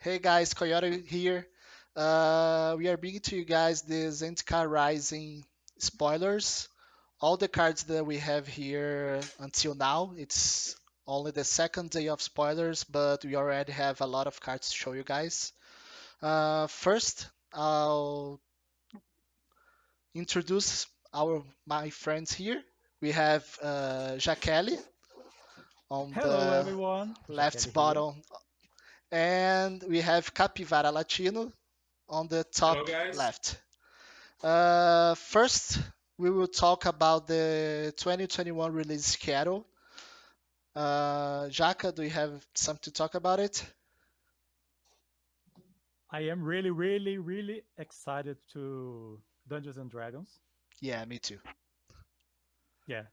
Hey guys, Coyote here. We are bringing to you guys the zendikarrising spoilers. All the cards that we have here until now, it's only the second day of spoilers, but we already have a lot of cards to show you guys. First, I'll introduce my friends here. We have Jachelli on Hello, the everyone. left Jachelli here. bottom, and we have Capivara Latino on the Hello, top guys. left. First, we will talk about the 2021 release schedule. Jaka, do you have something to talk about it? I am really excited to Dungeons and Dragons. Yeah, me too. Yeah.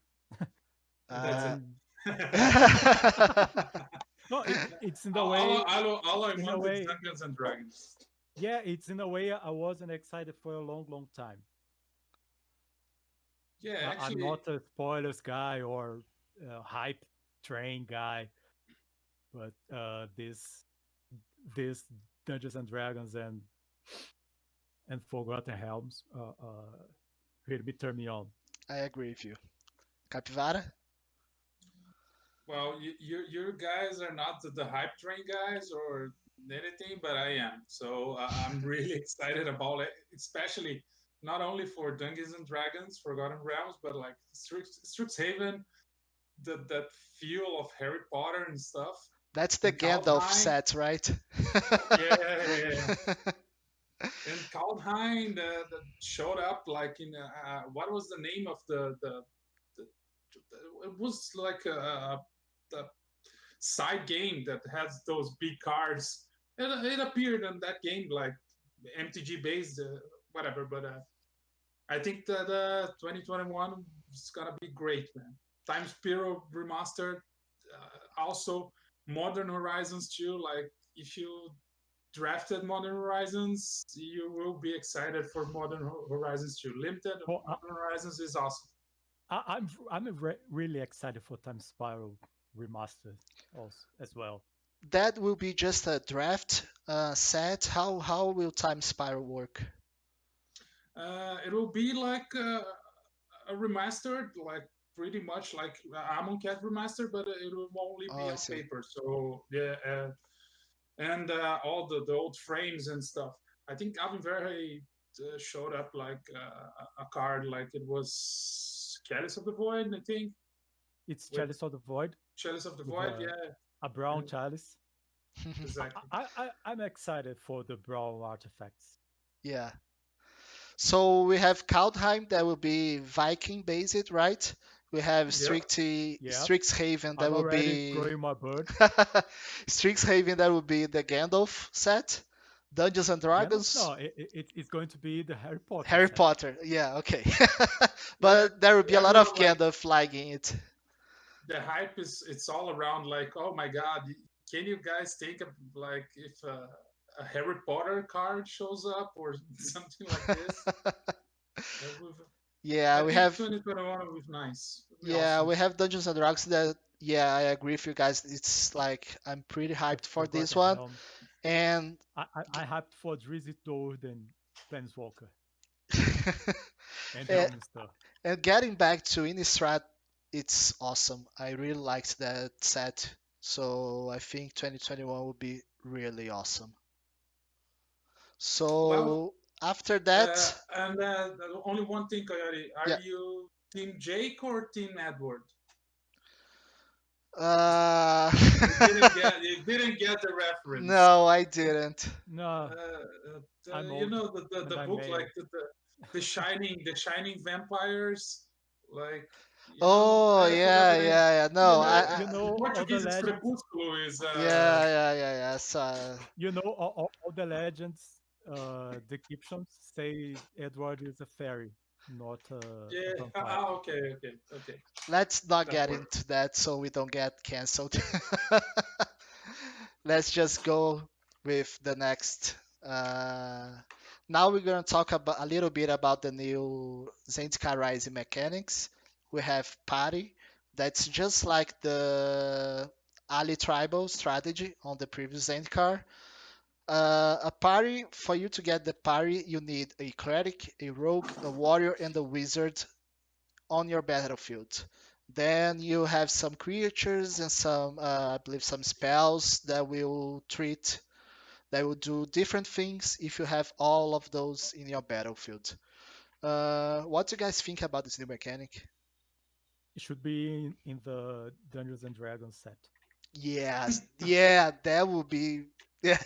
That's Uh, it. And no, it's in the all, way, all I in a want is way, Dungeons and Dragons. yeah, it's in a way I wasn't excited for a long time. Yeah, I'm actually, not a spoilers guy or a hype train guy, but this Dungeons and Dragons and Forgotten Realms really turn me on. I agree with you. Capivara? well, you guys are not the hype train guys or anything, but I am. So I'm really excited about it, especially not only for Dungeons and Dragons, Forgotten Realms, but like Strixhaven, that feel of Harry Potter and stuff, That's the and Gandalf Kaldheim. set, right? Yeah. And Kaldheim that showed up like in what was the name of the it was like a side game that has those big cards. It appeared in that game like MTG based, whatever. But I think that 2021 is gonna be great, man. Time Spiral remastered, also Modern Horizons too. Like if you drafted Modern Horizons, you will be excited for Modern Horizons 2. Limited Oh, Modern Horizons is awesome. I'm really excited for Time Spiral remastered also as well. That will be just a draft set. How will Time Spiral work? It will be like a remastered, like pretty much like Amon Cat remastered, but it will only Oh, be I on see. paper. So yeah, and all the old frames and stuff. I think Avenger showed up like a card, like it was Chalice of the Void, I think, It's with Chalice of the Void Chalice of the with Void, yeah, a brown and chalice. exactly. I'm excited for the brown artifacts. Yeah. So we have Kaldheim that will be Viking based, right? We have Yep. Yep, Strixhaven that I'm will already be growing my bird. Strixhaven that will be the Gandalf set. Dungeons and Gandalf? Dragons, No, it's going to be the Harry Potter Harry set. Potter. Yeah, okay. Yeah, But there will be a lot of everyone like Gandalf flagging it. the hype is it's all around like, oh my god, can you guys think of like if a Harry Potter card shows up or something like this? Uh, with- Yeah, I we think have 2021 will be nice. It'll be yeah, awesome. we have Dungeons and Dragons that yeah, I agree with you guys. It's like I'm pretty The hyped for this Forgotten one. Realms. And I hyped for Drizzy Toad and Planeswalker and Eh, Elminster. and getting back to Innistrad, it's awesome. I really liked that set. So I think 2021 will be really awesome. Well, So after that, and only one thing, Coyote. Are yeah. you Team Jake or Team Edward? Uh, You didn't get the reference. no, I didn't. No, I'm You old know and the I'm book like male. the shining vampires, like Oh I forgot yeah, the name. yeah, yeah. You No, know, You in know all the Portuguese it's legends. crepúsculo is yeah, yeah, yeah, yeah. You know all the legends. Depictions say Edward is a fairy, not a yeah. vampire. Okay, Let's not that get works. into that so we don't get canceled. Let's just go with the next. Uh, Now we're gonna talk about a little bit about the new zendikarrising mechanics. We have party. That's just like the Ali tribal strategy on the previous Zendikar. A party, for you to get the party, you need a cleric, a rogue, a warrior, and a wizard on your battlefield. Then you have some creatures and some, I believe, some spells that will do different things if you have all of those in your battlefield. What do you guys think about this new mechanic? It should be in the Dungeons and Dragons set. Yes, yeah, that would be. Yeah,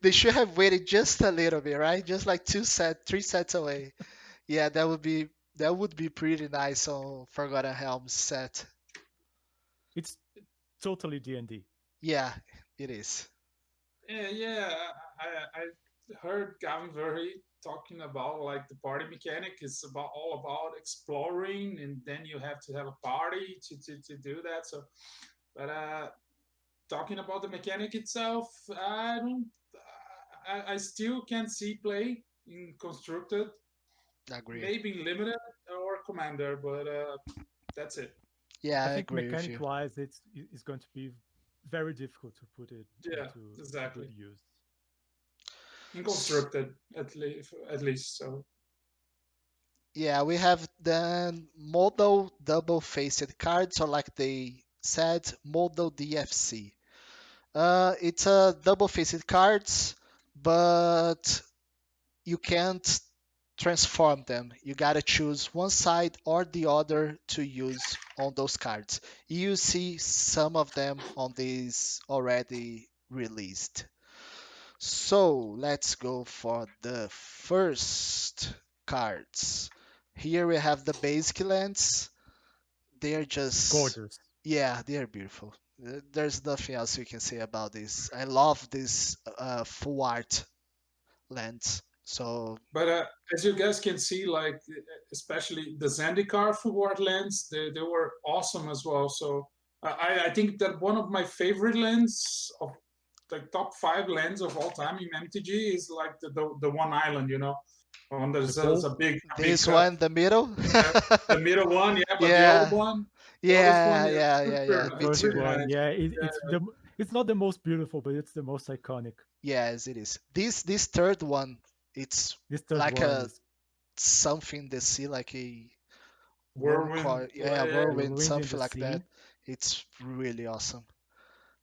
they should have waited just a little bit, right? Just like three sets away. Yeah, that would be pretty nice on Forgotten Helms set. It's totally D&D. Yeah, it is. Yeah. I heard Gavin Verhey talking about like the party mechanic is about all about exploring, and then you have to have a party to do that. So, but talking about the mechanic itself, I don't. I still can see play in constructed, I agree. maybe in limited or commander, but that's it. Yeah, I I think agree with mechanic you. wise, it's going to be very difficult to put it Yeah, into exactly. good use. In constructed at least. So Yeah, we have the model double-faced cards, or like they said, model DFC. It's a double-faced cards, but you can't transform them. You gotta choose one side or the other to use on those cards. You see some of them on these already released. So let's go for the first cards. Here we have the basic lands. They're just, Gorgeous. yeah, they're beautiful. There's nothing else we can say about this. I love this full art lands. So but as you guys can see, like especially the Zendikar Forward lands, they were awesome as well. So I think that one of my favorite lands of like top 5 lands of all time in MTG is like the one island, when The there's gold. a big this one in the middle. uh, the middle one, yeah, but the old Yeah, one, the oldest one yeah, is yeah, yeah, super yeah. The Me nice, first too. really one, nice. yeah, Yeah, it's not the most beautiful, but it's the most iconic. Yes, it is. This third one, it's This third like one a is something they see like a whirlwind, yeah, the whirlwind, wind in something the like that. sea. It's really awesome.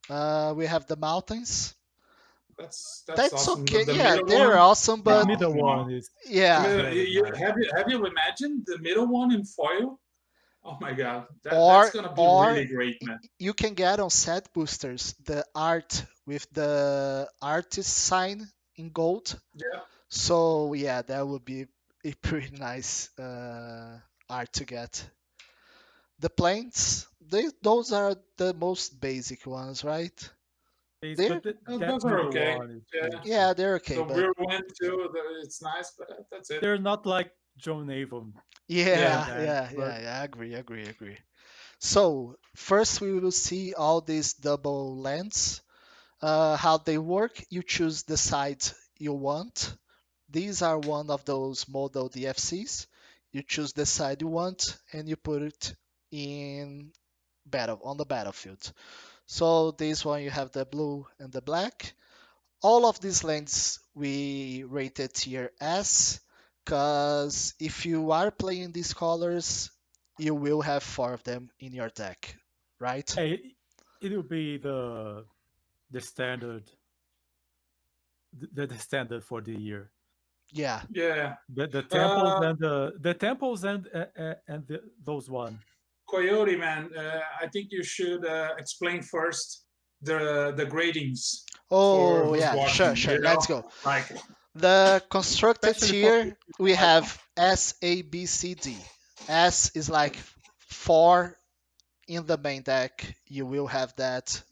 We have the mountains. that's That's awesome. The, okay. the Yeah, middle they're one, awesome, The but middle come on. one is The yeah. middle, very nice. have you imagined the middle one in foil? Oh my god, that's Or gonna be or really great, man. you can get on set boosters the art with the artist sign in gold. Yeah, So yeah, that would be a pretty nice art to get. The planes, those are the most basic ones, right? It's, They're but that those are middle okay. one is Yeah, beautiful. yeah, they're okay, the but whirlwind too. It's nice, but that's it. They're not like John Avon Yeah, yeah, lands, yeah, but yeah, yeah. I agree, agree, agree. So first we will see all these double lands. How they work? You choose the side you want. These are one of those model DFCs. You choose the side you want and you put it in battle on the battlefield. So this one you have the blue and the black. All of these lands we rated tier S, because if you are playing these colors, you will have 4 of them in your deck, right? it will be the standard the standard for the year. Yeah. yeah. The temples Uh, and the temples and those one. Coyote man, I think you should explain first the gradings for Oh, who's yeah, sure, watching. sure. Let's go. Like The constructed Especially for tier, people we like have S, A, B, C, D. S is like 4 in the main deck. You will have that.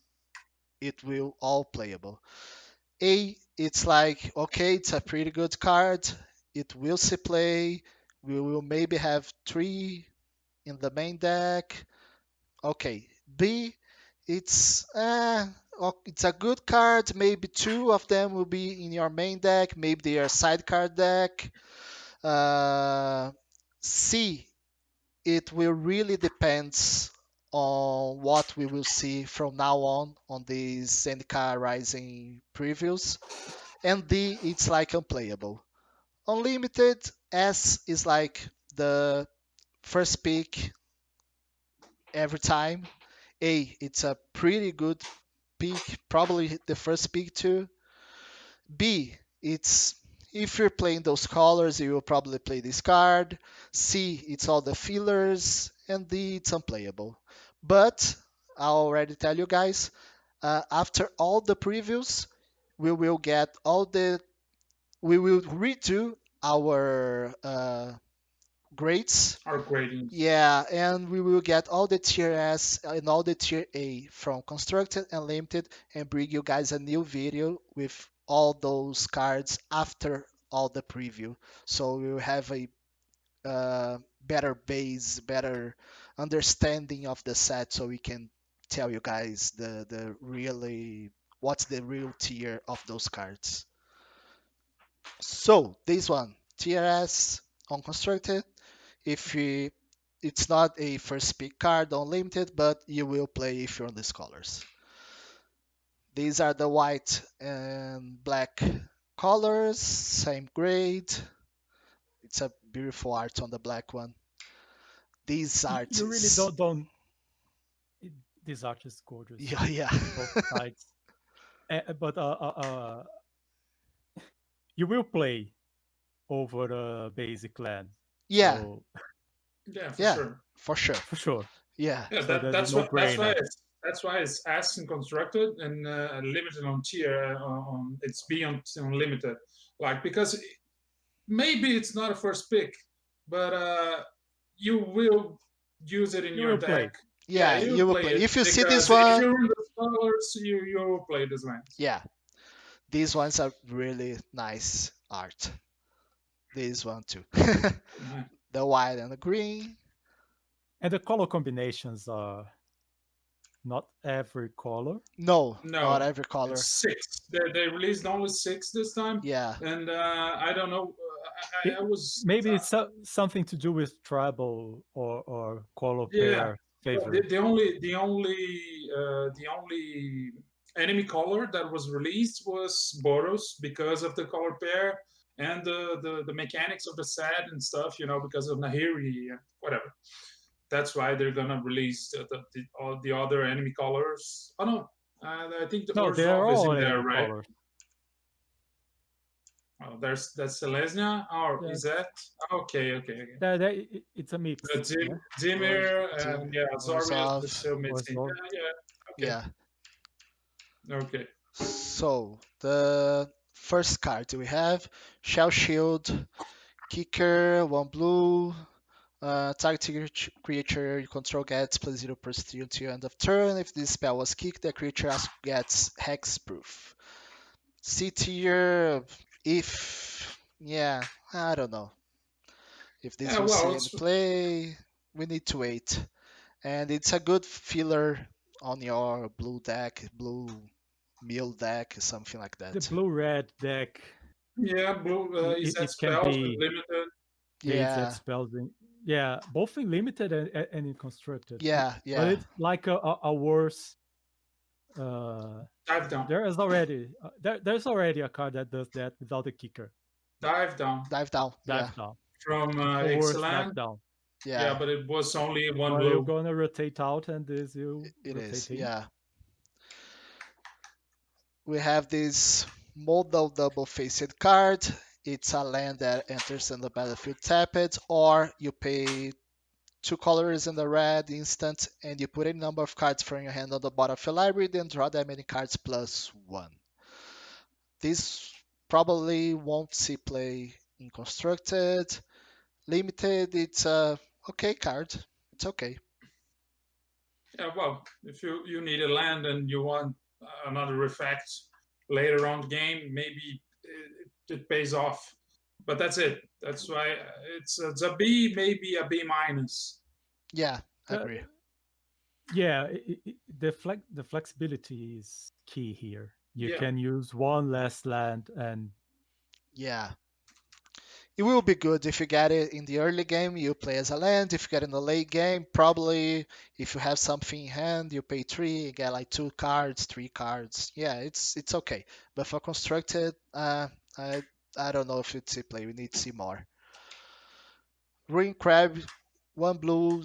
It will all playable. A, it's like, okay, it's a pretty good card. It will see play. We will maybe have 3 in the main deck. Okay. B, it's a good card. Maybe 2 of them will be in your main deck. Maybe they are sidecar deck. Uh, C, it will really depends on what we will see from now on these Zendikar Rising previews. And D, it's like unplayable. Unlimited S is like the first pick every time. A, it's a pretty good pick, probably the first pick too. B, it's if you're playing those colors, you will probably play this card. C, it's all the fillers, and D, it's unplayable. But I'll already tell you guys, after all the previews, we will get all the we will redo our grades. Our gradings. Yeah, and we will get all the tier S and all the tier A from constructed and limited and bring you guys a new video with all those cards after all the preview. So we will have a better base, better understanding of the set so we can tell you guys the really what's the real tier of those cards. So this one, TRS unconstructed. If you, it's not a first pick card unlimited, but you will play if you're on these colors. These are the white and black colors, same grade. It's a beautiful art on the black one. These You really artists, don't. This art is gorgeous. yeah, yeah, Both sides. But you will play over the basic land. yeah, So Yeah, for yeah, sure. for sure, for sure. yeah, Yeah, So that's no what brainer. that's why it's S and constructed and limited on tier on it's B on unlimited. Like because maybe it's not a first pick, but you will use it in You your will play. deck. Yeah, yeah. you You will play play. it If you see this because if one, you're in the colors, you will play this lands. yeah, these ones are really nice art. This one too. Uh, The white and the green. And the color combinations are not every color. No, not No, every color. it's six. They released only six this time, Yeah, and I don't know. It, I was maybe it's something to do with tribal or color yeah. pair Well, favor. the only enemy color that was released was Boros because of the color pair and the mechanics of the set and stuff. You know, because of Nahiri and whatever. That's why they're gonna release all the other enemy colors. Oh no, I think the No, they're Orzhov is all in there, enemy right? colors. Oh, that's Selesnya, or is That's that okay? it's a mix. Yeah. Zimir and yeah, Zormir is Orzhov. still missing. Orzhov. Okay, Yeah. okay. So the first card we have Shell Shield, Kicker, one blue. Target creature you control gets +0/+3 until end of turn. If this spell was kicked, the creature also gets hexproof. C tier, if yeah, I don't know if this Yeah, will well, see any play. We need to wait, and it's a good filler on your blue deck, blue mill deck, something like The that. blue red deck, yeah, blue is that it can spells with be limited. AZ Yeah, spells in, yeah, both in limited and in constructed. yeah, But yeah, it's like a worse. Uh, Dive down, there's already a card that does that without a kicker. dive down dive down. Yeah, Dive down. from It's a worse dive Excellent. down. Yeah, yeah, but it was only one Well, you're blue. gonna rotate out, and this you it is. rotate in. Yeah, we have this modal double-faced card. It's a land that enters in the battlefield tapped, or you pay 2 colors in the red instant, and you put any number of cards from your hand on the bottom of your library, then draw that many cards +1. This probably won't see play in constructed. Limited, it's a okay card. It's okay. Yeah, well, if you need a land and you want another effect later on the game, maybe it pays off. But that's it. That's why it's a B, maybe a B minus. Yeah, I Uh, agree. yeah, the flexibility is key here. You Yeah, can use one less land, and Yeah, it will be good if you get it in the early game. You play as a land. If you get in the late game, probably if you have something in hand, you pay three, you get like 2 cards, 3 cards. Yeah, it's okay. But for constructed, I don't know if it's a play. We need to see more. Green crab, 1 blue,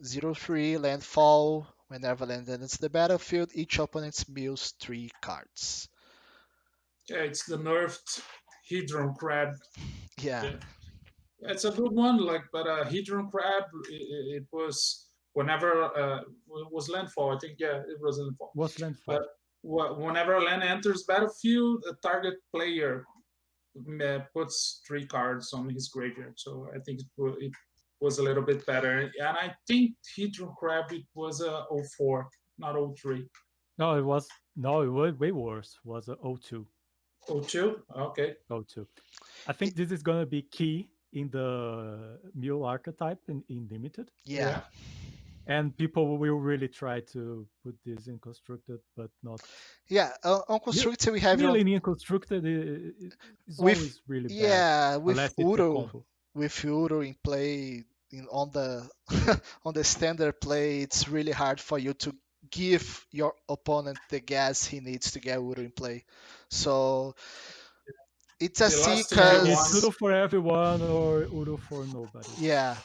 0/3 landfall. Whenever land enters the battlefield, each opponent mills 3 cards. Yeah, it's the nerfed Hedron crab. Yeah, Yeah, it's a good one. Like, but Hedron crab, it was whenever it was landfall. I think yeah, it was landfall. Was But landfall. whenever a land enters battlefield, a target player puts 3 cards on his graveyard. So I think it was a little bit better. And I think Hedron crab it was a 04, not 03. No, it was way worse. Was a 02. 02? Okay. 02. I think this is gonna be key in the mule archetype in limited, yeah. Yeah. and people will really try to put this in constructed, but not Yeah, on Mil- constructed we have milling in constructed is with always really bad yeah with unless it's a Uro combo. in play on the on the standard play. It's really hard for you to give your opponent the gas he needs to get Uro in play. So it's a The C last thing Yeah, you it's want. because Udo for everyone or Udo for nobody. yeah.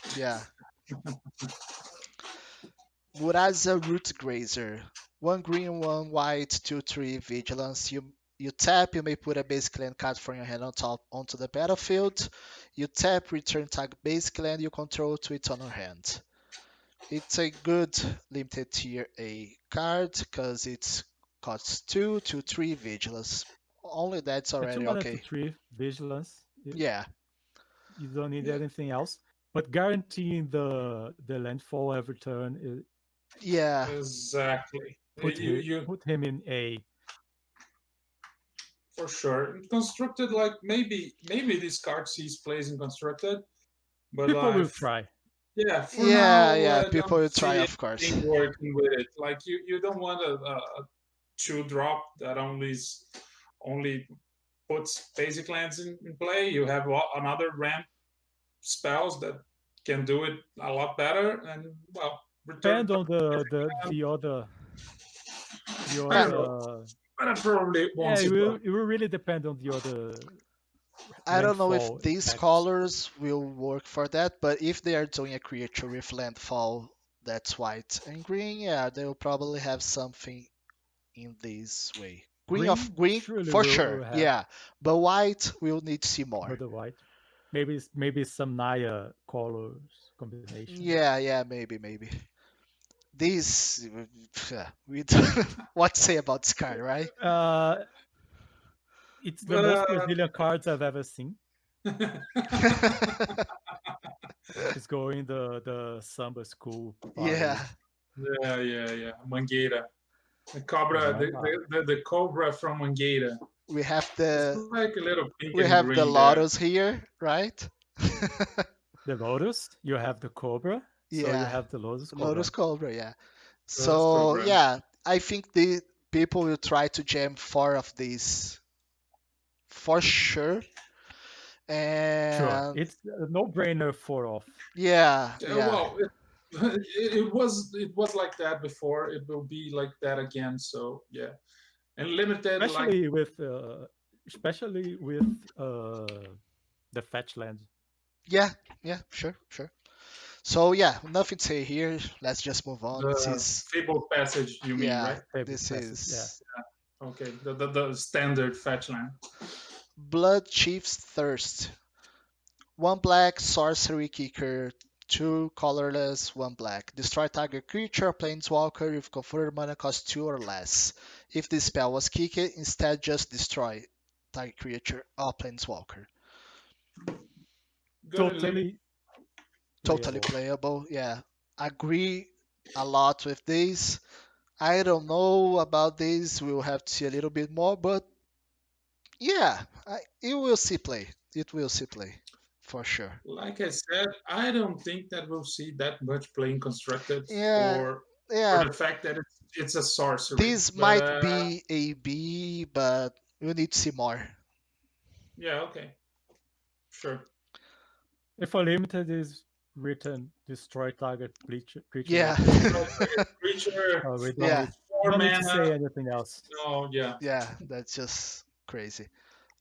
Murasa Root Grazer. 1 green, 1 white, 2/3 vigilance. You tap, you may put a basic land card from your hand on top onto the battlefield. You tap, return tag basic land you control to its owner hand. It's a good limited tier A card because it costs 2/3 vigilance. Only that's Yeah, 2 already mana to okay. 3 vigilance. Yeah, You don't need Yeah. anything else. But guaranteeing the landfall every turn, yeah, Exactly. You put him in A. for sure. Constructed like maybe this card sees plays in constructed, but People will try. yeah, for yeah, now yeah. I People don't will try, see of course. anything working with it. Like you don't want a 2 drop that only puts basic lands in play. You have another ramp spells that can do it a lot better, and well, return. Depend on the I don't know, other. but I probably Yeah, won't see. it will really depend on the other I don't know if landfall these effects. colors will work for that, but if they are doing a creature with landfall that's white and green, yeah, they will probably have something in this way. Green Green surely for sure, will have, yeah, but white we'll need to see more. but the white. Maybe some Naya colors combination. Yeah, maybe. This we don't what to say about this card, right? Uh, it's the most But Brazilian cards I've ever seen. It's going the samba school Yeah, party. yeah. Mangueira, the cobra, Ah, the cobra from Mangueira. we have It's the like a little pink we and have the green there. Lotus here, right? the Lotus, you have the Cobra, so you Yeah, have the Lotus Lotus Cobra. Cobra, yeah. That's So cobra. yeah, I think the people will try to jam 4 of these for sure. Sure, And it's a no-brainer for off. yeah. Well, it was like that before. It will be like that again. So yeah, and limited like especially with uh, especially with the fetch land. Yeah, sure. So yeah, nothing to say here. Let's just move on. This the is Fable passage. You mean yeah, right? Fable this passage, yeah. is Okay, the standard fetch land. Blood Chief's Thirst. 1 black sorcery kicker, 2 colorless, 1 black. Destroy target creature or planeswalker with converted mana cost 2 or less. If this spell was kicked, instead just destroy target creature or planeswalker. Good and limited. Totally Totally playable. playable. Yeah, agree a lot with this. I don't know about this. We'll have to see a little bit more, but yeah, it will see play. It will see play for sure. Like I said, I don't think that we'll see that much playing constructed Yeah, for yeah. the fact that it's a sorcery. This But might be a B, but we need to see more. yeah, okay, sure. If a limited is written, destroy target creature or Yeah, planeswalker. Destroy target creature. We yeah, It's four don't need to mana. say anything else. No, yeah, yeah. That's just crazy.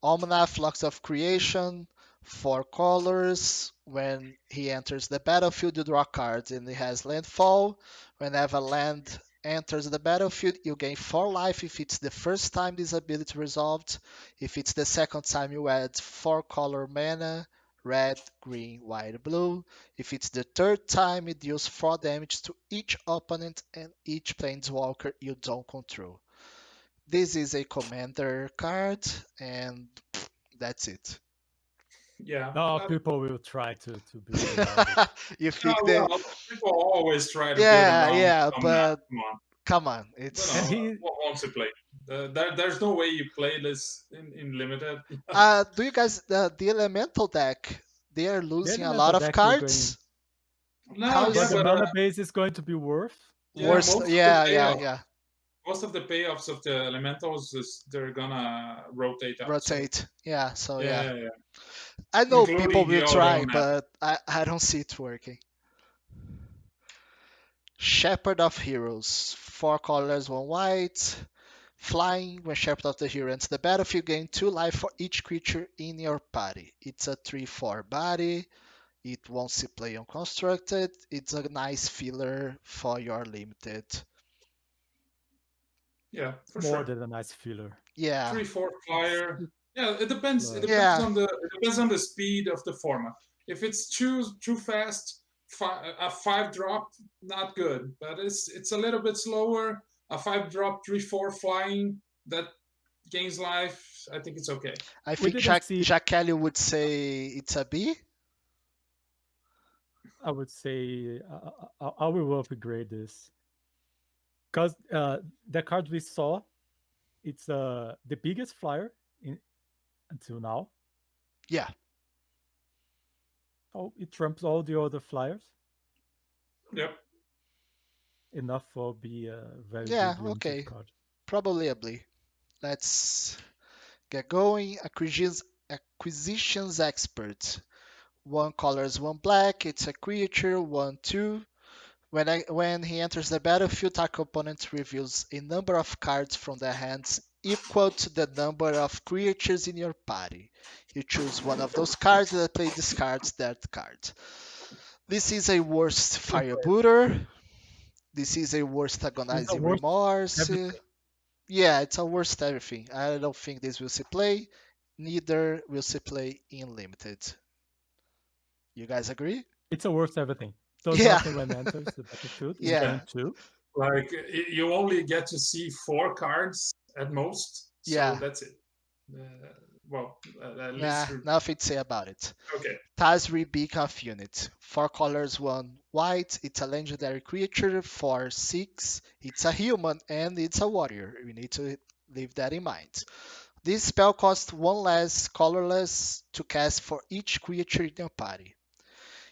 Almanac, Flux of Creation, 4 colors. When he enters the battlefield, you draw cards, and it has landfall. Whenever land enters the battlefield, you gain 4 life if it's the first time this ability resolved. If it's the second time, you add 4 color mana, red, green, white, blue. If it's the third time, it deals 4 damage to each opponent and each planeswalker you don't control. This is a commander card, and that's it. yeah. Now people will try to build around it. You Yeah, think they? well, people always try to build Yeah, around yeah, some map. but Come on, come on, you And it's know, he what wants to play? There's no way you play this in limited. do you guys the elemental deck? They are the losing a lot elemental of deck will going, cards. No, How yeah, but the is but mana base is going to be worth yeah, worst? worthless. Yeah, yeah, yeah. most of the payoffs of the elementals is they're gonna rotate out. So Rotate. Yeah, so yeah, yeah. yeah, yeah. I know people Including the will auto try, map. but I don't see it working. Shepherd of Heroes. 4 colors, 1 white. Flying, when Shepherd of the Hero enters the battlefield, gain 2 life for each creature in your party. It's a 3/4 body. It won't see play on constructed. It's a nice filler for your limited. Yeah, for More sure. than a nice filler. Yeah, 3/4 It's flyer. Yeah, it depends. It uh, depends yeah. on the speed of the format. If it's too fast, a 5 drop, not good. But it's a little bit slower. A 5 drop 3/4 flying that gains life. I think it's okay. I we think didn't see. Jachelli would say it's a B. I would say I will upgrade this because the card we saw, it's the biggest flyer until now. Yeah, Oh, it trumps all the other flyers. Yep. Enough for be a very yeah. good limited Okay, card. probably a B. Let's get going. Acquisitions expert. 1 colors, 1 black. It's a creature. 1/2. When he enters the battlefield, target opponent reveals a number of cards from their hands equal to the number of creatures in your party. You choose one of those cards and play discards that card. This is a worst Simple. Firebooter. This is a worst It's the Agonizing worst Remorse. everything. Yeah, it's a worst everything. I don't think this will see play. Neither will see play in limited. You guys agree? It's a worst everything. Does Yeah. nothing when enters the battlefield in Yeah. turn 2. Like you only get to see 4 cards at most, so Yeah. that's it. At Nah, least nothing to say about it. okay. Tazri Beaconf unit. 4 colors, 1 white. It's a legendary creature for 6. It's a human and it's a warrior. We need to leave that in mind. This spell costs 1 less colorless to cast for each creature in your party.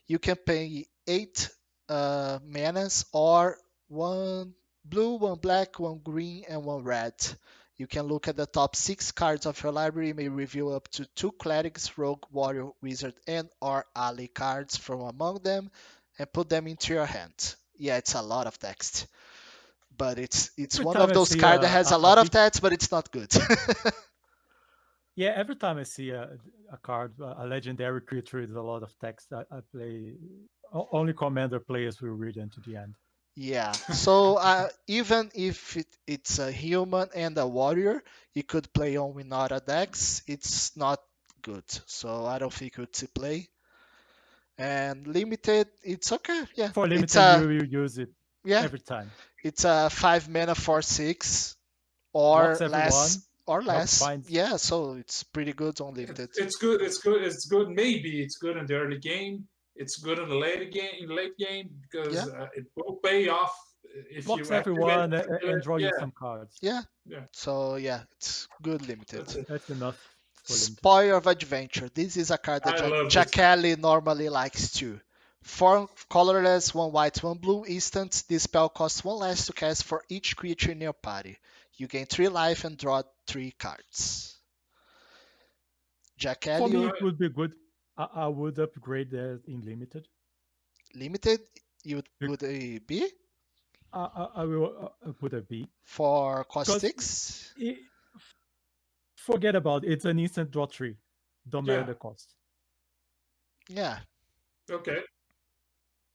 You can pay 8 manas or 1 blue, 1 black, 1 green, and 1 red. You can look at the top 6 cards of your library. You may reveal up to 2 clerics, rogue, warrior, wizard, and or ally cards from among them and put them into your hand. Yeah, it's a lot of text, but it's Every one time of I those see cards that has a a lot of big, text, but it's not good. yeah, every time I see a card, a legendary creature with a lot of text, I play. Only commander players will read into the end. Yeah, so even if it's a human and a warrior, you could play on Winota decks. It's not good, so I don't think you'd see play. And limited, it's okay. Yeah, For it's limited, you a will use it yeah, every time. it's a 5 mana for 6 Blocks or less everyone, or help less. find. Yeah, so it's pretty good on limited. It's good. It's good. It's good. Maybe it's good in the early game. It's good in the late game. In the late game Yeah, because it will pay off if Blocks you activate everyone the and ability. draw you Yeah, some cards. yeah. yeah. So yeah, it's good limited. That's it. That's enough for limited. Spoil of Adventure. This is a card that I love this. Jachelli normally likes too. 4 colorless, 1 white, 1 blue instant. This spell costs 1 less to cast for each creature in your party. You gain 3 life and draw 3 cards. For Jachelli, me, it would be good. I would upgrade that in limited. Limited, you Bec- would a be I will put a B for cost because 6? forget about it. It's an instant draw 3. Don't matter Yeah. the cost. Yeah. Okay.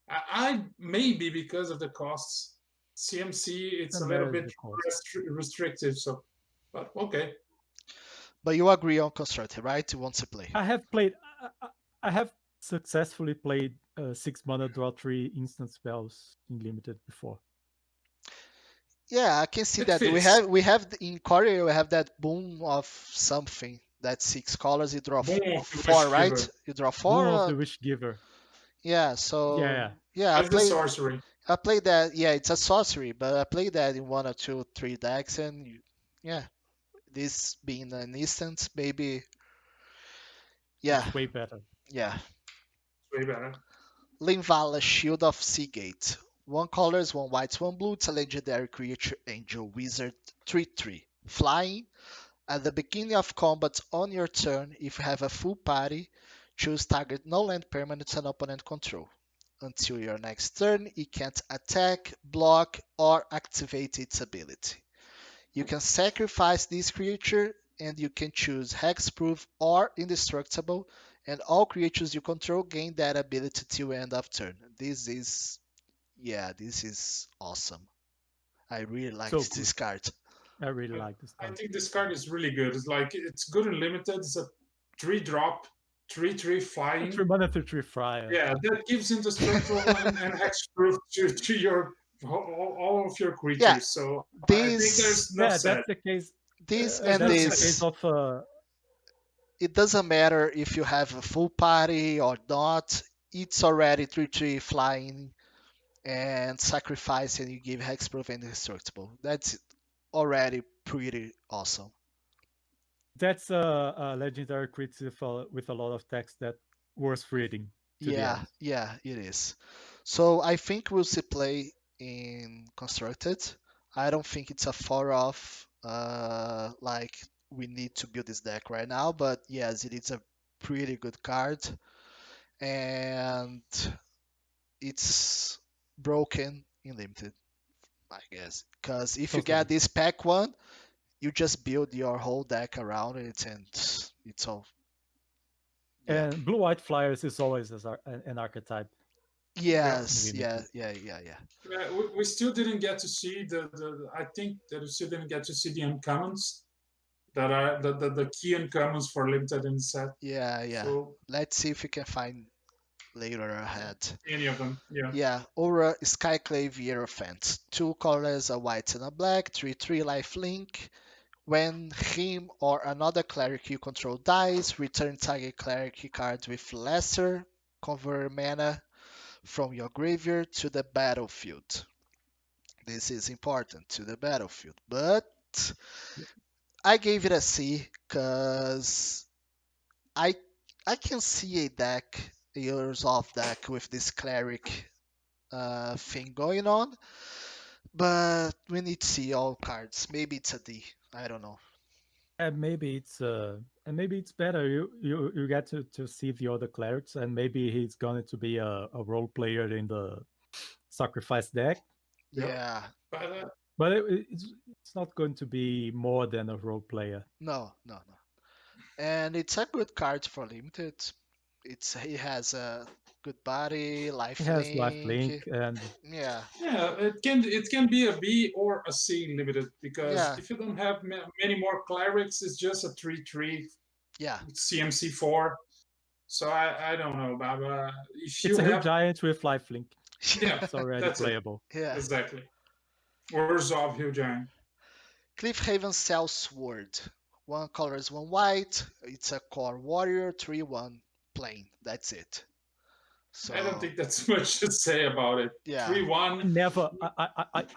I maybe because of the costs. CMC it's a Doesn't little matter bit the cost. restrictive. So, but okay. But you agree on constructed, right? You want to play. I have played. I have successfully played 6 mana draw 3 instant spells in limited before. Yeah, I can see It that. fits. We have in Courier we have that boom of something. That's 6 colors. You draw Boom of the four, wish right? giver. You draw Boom four. of the Wish Giver. Yeah. Yeah, So yeah. yeah, That's the sorcery. I played that. Yeah, it's a sorcery, but I played that in 1 or 2, 3 decks, and yeah, this being an instant, maybe. Yeah, It's way better. yeah. It's way better. Linvala, Shield of Seagate. 1 colors, 1 white, 1 blue. It's a legendary creature, angel, wizard, 3/3. Flying. At the beginning of combat on your turn, if you have a full party, choose target no-land permanents and opponent control. Until your next turn, it can't attack, block, or activate its ability. You can sacrifice this creature, and you can choose hexproof or indestructible, and all creatures you control gain that ability till end of turn. This is awesome. I really like So good. this card. I really I, like this I card. think this card is really good. It's like it's good and limited. It's a 3-drop, 3/3 flying. 3 mana 3/3 Fryer. Yeah, that gives indestructible and hexproof to your all of your creatures. Yeah, So I think this there's no Yeah, set. that's the case. this There's and no That's the set. case this. of It doesn't matter if you have a full party or not. It's already 3/3 flying and sacrifice, and you give hexproof and indestructible. That's already pretty awesome. that's a legendary creature with a lot of text that worth reading. To be honest, Yeah, it is. So I think we'll see play in constructed. I don't think it's a far off. Like we need to build this deck right now, but yes, it is a pretty good card, and it's broken in limited, I guess. Because if you totally. get this pack one, you just build your whole deck around it, and it's all. Yeah. And blue white flyers is always an archetype Yeah. in Yes. limited. Yeah. We still didn't get to see the I think that we still didn't get to see the uncommons that are the key uncommons for limited in the set. Yeah. So Let's see if we can find later ahead. any of them, yeah. Yeah, Aura Skyclave Hierophant. 2 colors, a white and a black, 3/3 life link. When him or another cleric you control dies, return target cleric card with lesser convert mana from your graveyard to the battlefield. This is important to the battlefield, but I gave it a C because I I can see a deck, a resolve deck with this cleric thing going on, but we need to see all cards. Maybe it's a D. I don't know. And maybe it's better. You get to see the other clerics, and maybe he's going to be a role player in the sacrifice deck. Yeah. Yeah. But But it's not going to be more than a role player. No. And it's a good card for limited. He has a good body, He life has life link. link, and Yeah. yeah, it can be a B or a C limited because Yeah. if you don't have many more clerics, it's just a 3/3 Yeah. CMC 4. So I don't know, Baba. If you it's a huge have giant with life link. yeah, It's already that's it. playable. Yeah. Exactly. Or resolve Hill Giant. Cliffhaven Cell Sword. 1 colors, 1 white. It's a core warrior, 3/1 plain. That's it. So I don't think that's much to say about it. yeah. 3/1.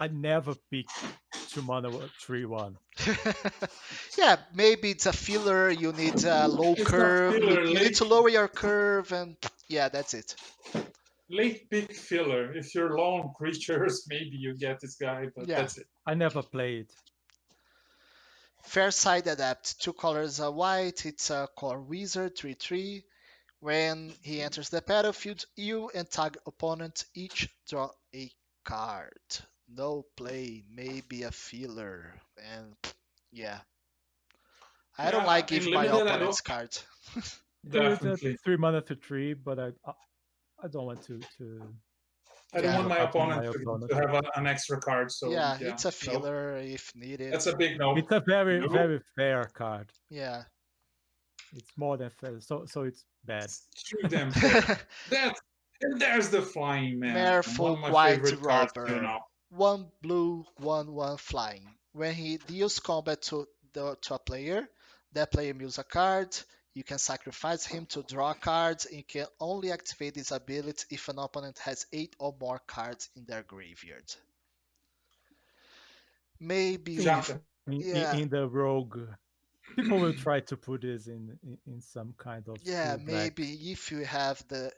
I never pick 2 mana 3/1. Yeah, maybe it's a filler. You need a low It's not curve. filler, You need to lower your curve, and yeah, that's it. Late pick filler. If you're long creatures, maybe you get this guy, but Yeah. that's it. I never played. Fair Side Adapt. 2 colors, a white. It's a core wizard, 3/3. When he enters the battlefield, you and target opponent each draw a card. No play, maybe a filler, and yeah, I don't like Yeah, in giving my limited, I don't opponent's card. It's a definitely. 3 mana for 3, but I don't want to I don't Yeah, want do my happen to opponent my opponent. to have an extra card. So yeah, yeah, it's a no, filler if needed. that's a big no. It's a very No, very fair card. Yeah. It's more than fair, so it's bad. it's too damn fair. That's and there's the flying man, one Merfolk of my White favorite cards too Robber. now. 1 blue, 1/1 flying. When he deals combat to a player, that player mills a card. You can sacrifice him to draw cards, and you can only activate this ability if an opponent has 8 or more cards in their graveyard. Maybe In with Jacques, yeah, in the rogue, people will try to put this in some kind of yeah, blue black. maybe if you have the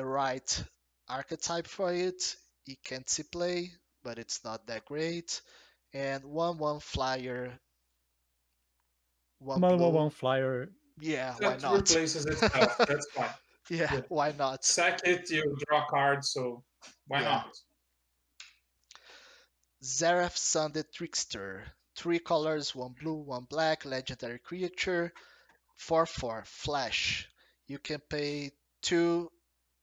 right archetype for it, it can see play, but it's not that great. And 1/1 flyer, one One blue. flyer. Yeah, why that not? replaces itself. That's fine. Yeah, Yeah. why not? Sack it, you draw cards, so why Yeah. not? Zareth Sun the Trickster. 3 colors, 1 blue, 1 black, legendary creature, 4/4, flash. You can pay 2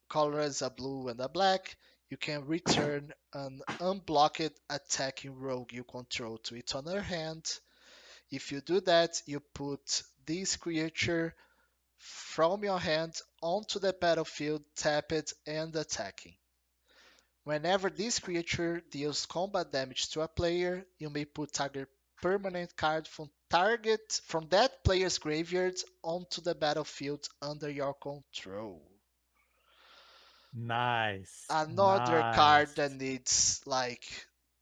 colors, a blue and a black. You can return an unblocked attacking rogue you control to its owner hand. If you do that, you put this creature from your hand onto the battlefield, tapped and attacking. Whenever this creature deals combat damage to a player, you may put target permanent card from that player's graveyard onto the battlefield under your control. Nice, Another card that nice. needs like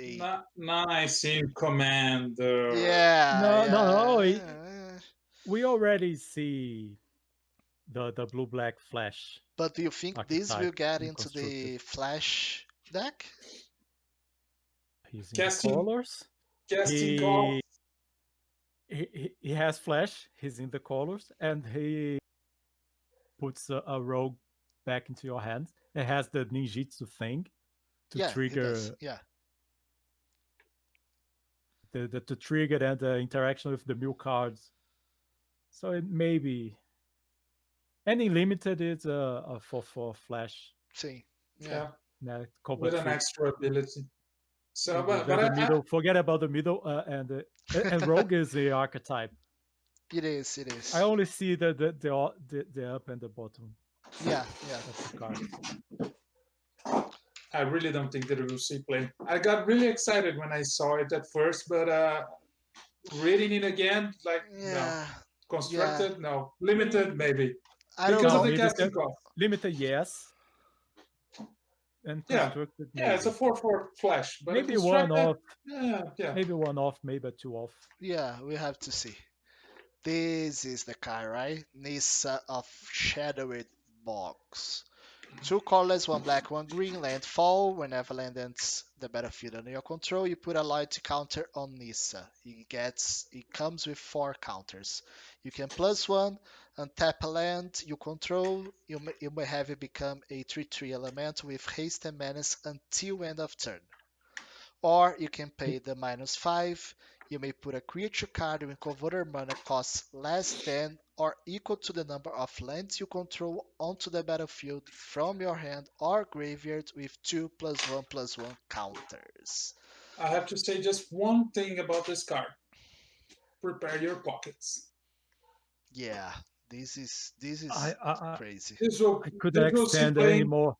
a Nice in Commander. yeah, No, no, no. yeah. We already see the blue black flash But do you think this will archetype get in into constructed. the flash deck? He's in the Casting colors. casting call. He he has flash. He's in the colors, and he puts a rogue back into your hand. It has the ninjutsu thing to Yeah, he does. trigger Yeah, the trigger and the interaction with the mill cards. So it may be any limited is for flash. see, yeah, Yeah, Nah, combat with an 3. extra ability. So, And but the middle, forget about the middle, and rogue is the archetype. it is. It I is. only see the up and the bottom Yeah, yeah. of the cards. I really don't think that we will see play. I got really excited when I saw it at first, but reading it again, like no, Yeah, yeah. constructed, no, limited, maybe I don't because No, of the know. casting cost. limited, yes, and Yeah, constructed, yeah, it's a maybe. 4/4 flash, but a Maybe one constructed, off, yeah. maybe one off, maybe a 2 off. Yeah, we have to see. This is the card, right? Nissa of Shadowed Box. 2 colors, 1 black, 1 green, landfall. Whenever land enters the battlefield under your control, you put a loyalty counter on Nissa. It comes with 4 counters. You can +1 untap a land you control. You may have it become a 3/3 element with haste and menace until end of turn. Or you can pay the -5. You may put a creature card with converter mana costs less than or equal to the number of lands you control onto the battlefield from your hand or graveyard with 2 +1/+1 counters. I have to say just one thing about this card: prepare your pockets. Yeah, this is I crazy. This will I couldn't this will see extend any playing more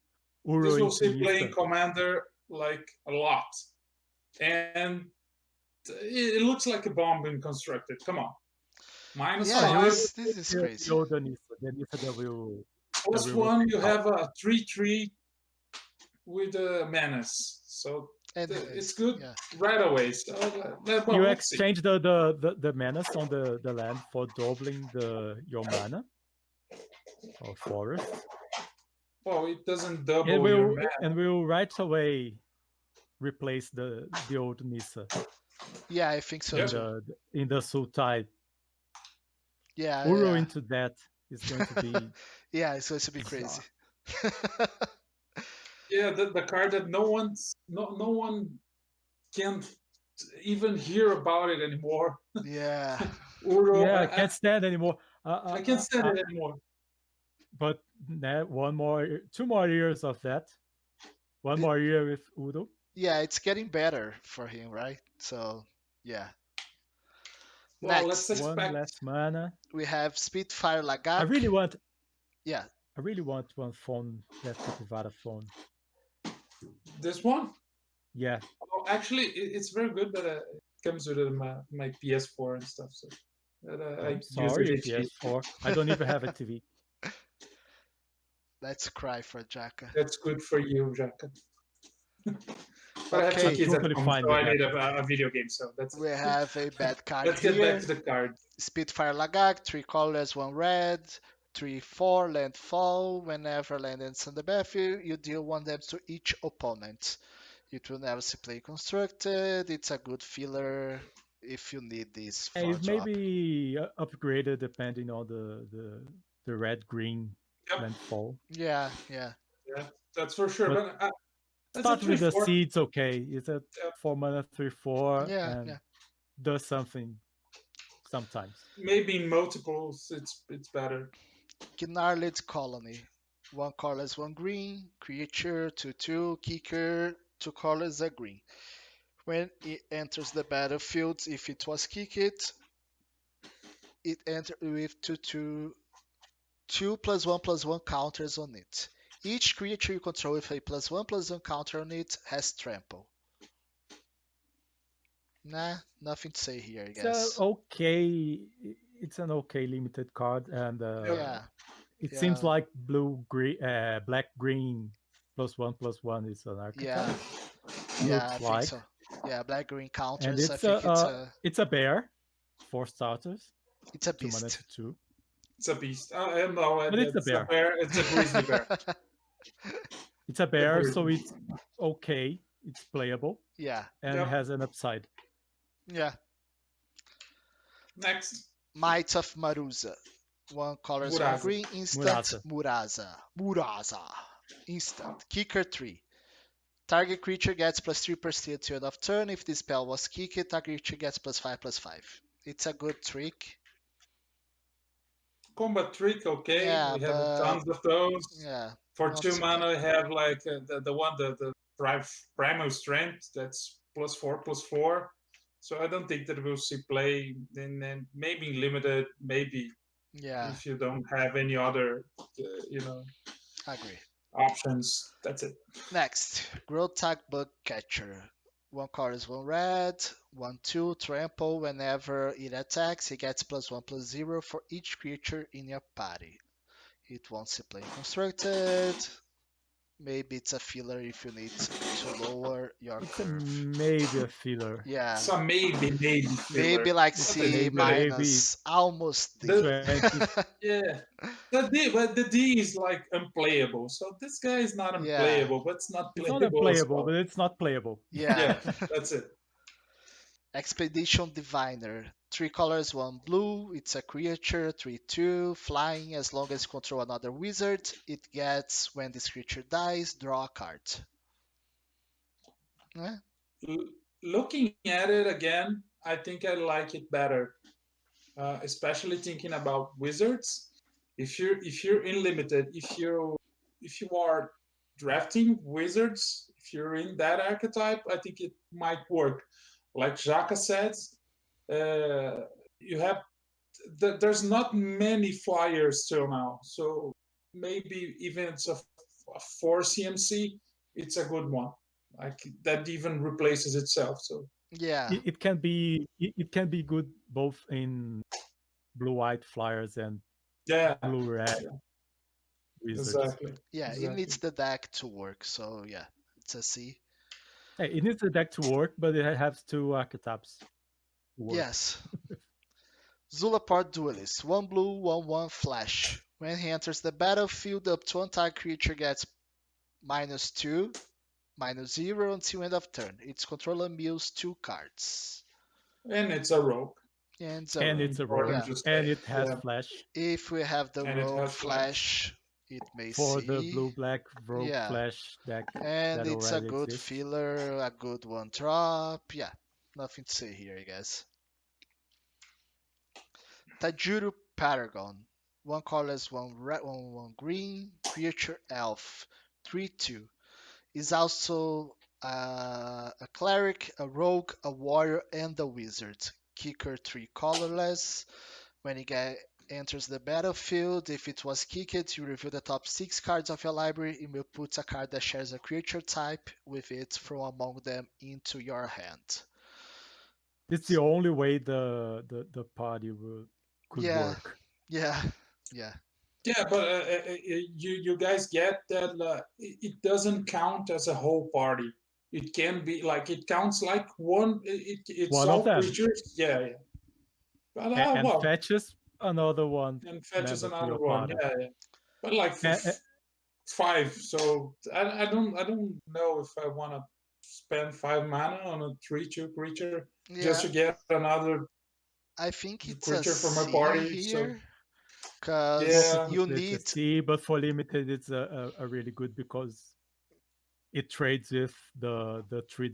this Uro will into see playing Nissa. Commander like a lot, and it looks like a bomb being constructed. Come on, minus Oh, Yeah, he will five this is crazy. build the Nissa that plus will one. rotate You out. have a 3/3 with a menace, so And it's haste, good yeah. right away. So well, You let's see. exchange the menace on the land for doubling your mana or forest. Well, it doesn't And double your will mana. and will right away replace the old Nissa Yeah, I think so Yep. too. in the Sultai. Yeah, Uro yeah. into that. is going to be Yeah, it's supposed to be crazy. bizarre. Yeah, the card that no one can even hear about it anymore. Yeah. Uro, Yeah, I can't stand anymore. I can't stand it anymore. But two more years of that. One It, more year with Udo. yeah, it's getting better for him, right? So, yeah. Well, let's Next, One expect less mana. we have Spitfire I Lagak. really want. Yeah, I really want one phone. That Capivara phone. this one. Yeah. Oh, actually, it's very good, but it comes with my PS4 and stuff. So I I'm use it sorry, in cheap. PS4. I don't even have a TV. let's cry for Jaka. That's good for you, Jacka. But I have two I'm Okay, kids at totally home, fine so with I that. need a video game. So that's we it. have a bad card Let's get back here. to the card. Spitfire Lagak, 3 colors, 1 red, 3/4 landfall. Whenever land ends on the battlefield, you deal 1 damage to each opponent. It will never see play constructed. It's a good filler if you need this Yeah, 4 it may drop. be upgraded depending on the red green Yep, landfall. Yeah, yeah, yeah, that's for sure. But But that's a start three with the four. seeds, okay. It's a Yeah, 4 mana 3/4 yeah, and yeah. does something sometimes. maybe in multiples, it's better. Gnarled Colony. 1 colorless, 1 green. Creature, 2/2. Kicker, 2 colors, a green. When it enters the battlefield, if it was kicked, it enters with 2/1/1 counters on it. Each creature you control with a +1/+1 counter on it has trample. Nah, nothing to say here, I It's a guess. okay. It's an okay limited card, and Yep. Yeah, it seems yeah, like black green +1/+1 is an yeah, archetype. yeah, I Looks think like, so. Yeah, black green and counters. I think it's a bear, 4 starters, it's a 2 mana beast. 2/2, It's a beast. No, but it's a it's a bear. bear. It's a grizzly bear. It's a A bear, so grizzly. it's okay. It's playable yeah, and Yep. has an upside. yeah. Next, Might of Maruza. 1 colors, 1 Muraza. green, instant Murasa. Muraza. Muraza. Instant. Kicker 3. Target creature gets +3/+3 at the end of turn. If this spell was kicked, target creature gets +5/+5. It's a good trick. Combat trick, okay. Yeah, We have but tons of those. yeah, For not 2 so good. mana, we have like the primal strength that's +4/+4. So I don't think that we'll see play. Then maybe limited, maybe Yeah, if you don't have any other, I agree. options. That's it. Next, Growtag Bug Catcher. 1 color is 1 red, 1/2 trample. Whenever it attacks, it gets +1/+0 for each creature in your party. It won't see play constructed. Maybe it's a filler if you need to lower your It's a curve. maybe a filler. Yeah, So maybe filler. maybe like It's That's it. C maybe minus, almost D. The 20. Yeah. But the D is like unplayable. So this guy is not Yeah, unplayable, but it's not It's not playable as unplayable, but well. it's not playable. yeah. Yeah, that's it. Expedition Diviner. 3 colors, 1 blue. It's a creature, 3/2, flying. As long as you control another wizard, it gets, when this creature dies, draw a card. Eh, Looking at it again, I think I like it better. Especially thinking about wizards. If you're in limited, if you are drafting wizards, if you're in that archetype, I think it might work. Like Jaka said, uh, you have there's not many flyers till now, so maybe even it's a 4 CMC, it's a good one. Like that even replaces itself. So yeah, It can be good both in blue white flyers and yeah, blue red yeah, wizards. exactly, yeah. It exactly. needs the deck to work, so yeah, it's a C. Hey, it needs the deck to work, but it has two archetypes to work. Yes. Zulaport Duelist. 1 blue, 1/1 flash. When he enters the battlefield, up to 1 target creature gets -2, -0 until end of turn. Its controller mills 2 cards. And it's a rogue. And it's a And rogue. it's a Important rogue, Yeah. to say. and it has Yeah, flash If we have the and it rogue has flash. flash, it may for the see. blue black rogue Yeah. flash deck And that it's a already good exists. filler, a good one drop. Yeah. Nothing to say here, I guess. Tajuru Paragon. One colorless, one red, one green. Creature elf. 3/2. Is also a cleric, a rogue, a warrior, and a wizard. Kicker 3 colorless. When it enters the battlefield, if it was kicked, you reveal the top 6 cards of your library. You may put a card that shares a creature type with it from among them into your hand. It's the only way the party could Yeah, work. yeah, yeah, Yeah, but you guys get that it doesn't count as a whole party. It can be like it counts like one. It's One of all them, creatures. Yeah, yeah. But and well, fetches another one and fetches member to another your one. party. Yeah, yeah. But like for And, five, so I don't know if I want to spend 5 mana on a 3/2 creature just yeah. to get another I think it's a creature for my C party. So here, because yeah, you technically it's a need. C, but for limited it's a really good because it trades with the three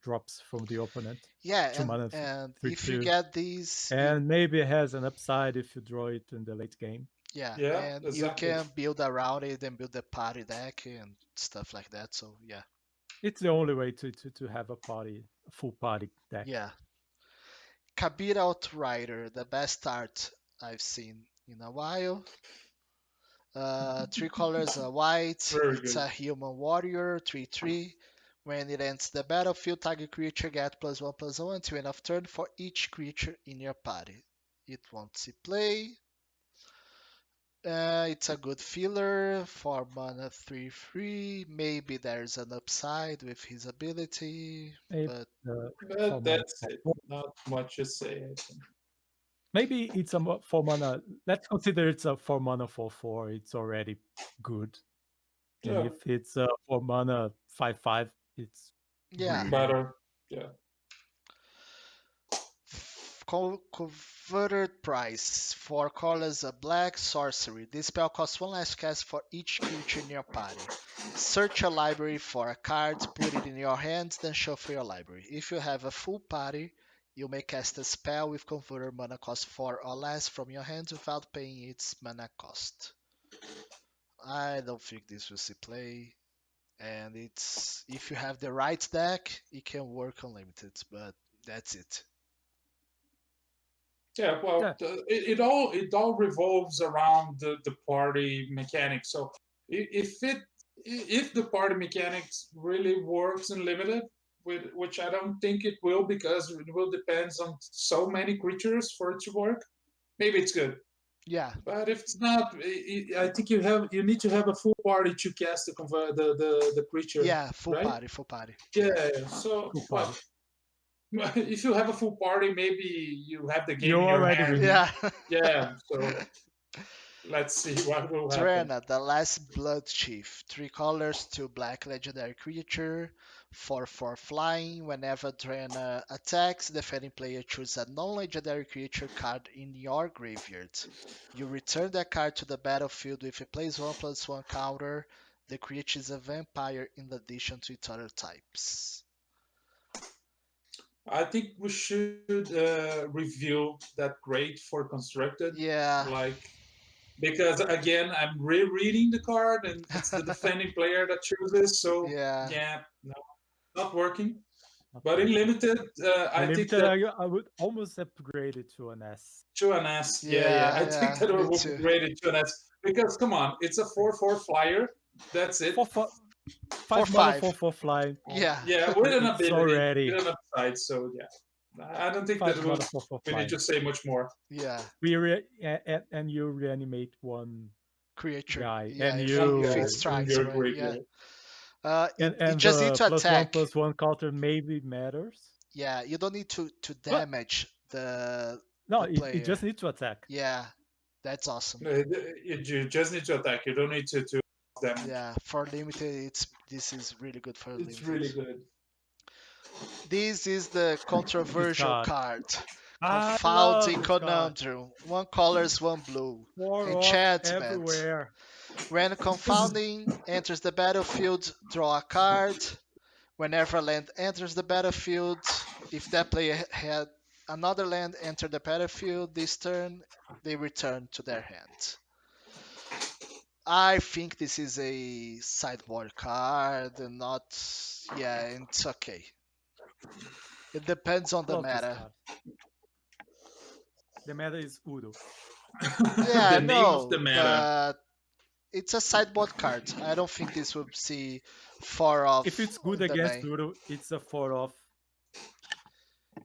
drops from the opponent. Yeah, 2 mana, and three if you two, get these, you and maybe it has an upside if you draw it in the late game. yeah, yeah, and you exactly. can build around it and build a party deck and stuff like that. So yeah, It's the only way to have a full party deck. yeah. Kabir Outrider, the best art I've seen in a while. 3 colors, white. Very It's good. a human warrior, 3/3. When it enters the battlefield, target creature get +1/+1 until end of turn for each creature in your party. It won't see play. It's a good filler for mana 3/3. Maybe there's an upside with his ability, Maybe but four But mana. that's it. Not much to say, I think. Maybe it's a 4 mana. Let's consider it's a 4 mana 4/4. It's already good. And Yeah, if it's a 4 mana 5/5, it's yeah. really good. better. Yeah. Converted price. 4 colors, a black sorcery. This spell costs 1 less cast for each creature in your party. Search your library for a card, put it in your hands, then shuffle your library. If you have a full party, you may cast a spell with converted mana cost 4 or less from your hands without paying its mana cost. I don't think this will see play. And it's if you have the right deck, it can work unlimited, but that's it. Yeah, well, Yeah, it all revolves around the party mechanics. So if the party mechanics really works in limited, which I don't think it will because it will depends on so many creatures for it to work. Maybe it's good, Yeah, but if it's not, I think you need to have a full party to cast the creature, yeah, full right? party, full party. Yeah. Yeah, So full well, party. if you have a full party, maybe you have the game You're in your already hand. winning. yeah. Yeah. So let's see what will happen. Drena, the last blood chief. 3 colors, 2 black legendary creature. 4/4 flying. Whenever Drena attacks, the defending player chooses a non-legendary creature card in your graveyard. You return that card to the battlefield with a +1/+1 counter. The creature is a vampire in addition to its other types. I think we should review that grade for constructed, Yeah. like because again, I'm rereading the card and it's the defending player that chooses. So Yeah. yeah, no, not working. Not But in working. limited, I think Unlimited, that I would almost upgrade it to an S. to an S. Yeah, yeah. Yeah, I think yeah, that me would be too. great to an S because come on, it's a 4/4 flyer. That's it. 4/4, For 5 mana, five. 4/4 fly. Yeah. Yeah, with an It's ability, already with an upside. So yeah, I don't think that 5 mana 4/4 we need fly. to say much more. Yeah. And you reanimate one Creature. guy, Yeah, and One if guy it you in strikes, your right? Yeah. graveyard. It and just need the to +1 attack. +1 counter maybe matters. Yeah, you don't need to But damage no, the it player. just needs to attack. Yeah, that's awesome. You just need to attack. You don't need to damage. Yeah, for limited, this is really good for It's limited. really good. This is the This controversial card, card. I love Confounding this card. Conundrum. One colors, one blue. 4 off Enchantment. everywhere. When This is confounding enters the battlefield, draw a card. Whenever a land enters the battlefield, if that player had another land enter the battlefield this turn, they return to their hand. I think this is a sideboard card, and not. Yeah, it's okay. It depends on I the love this meta. card. The meta is Udo. Yeah, I the name of the know, meta. but it's a sideboard card. I don't think this would see 4 off If it's good in the against main. Udo, it's a 4 off.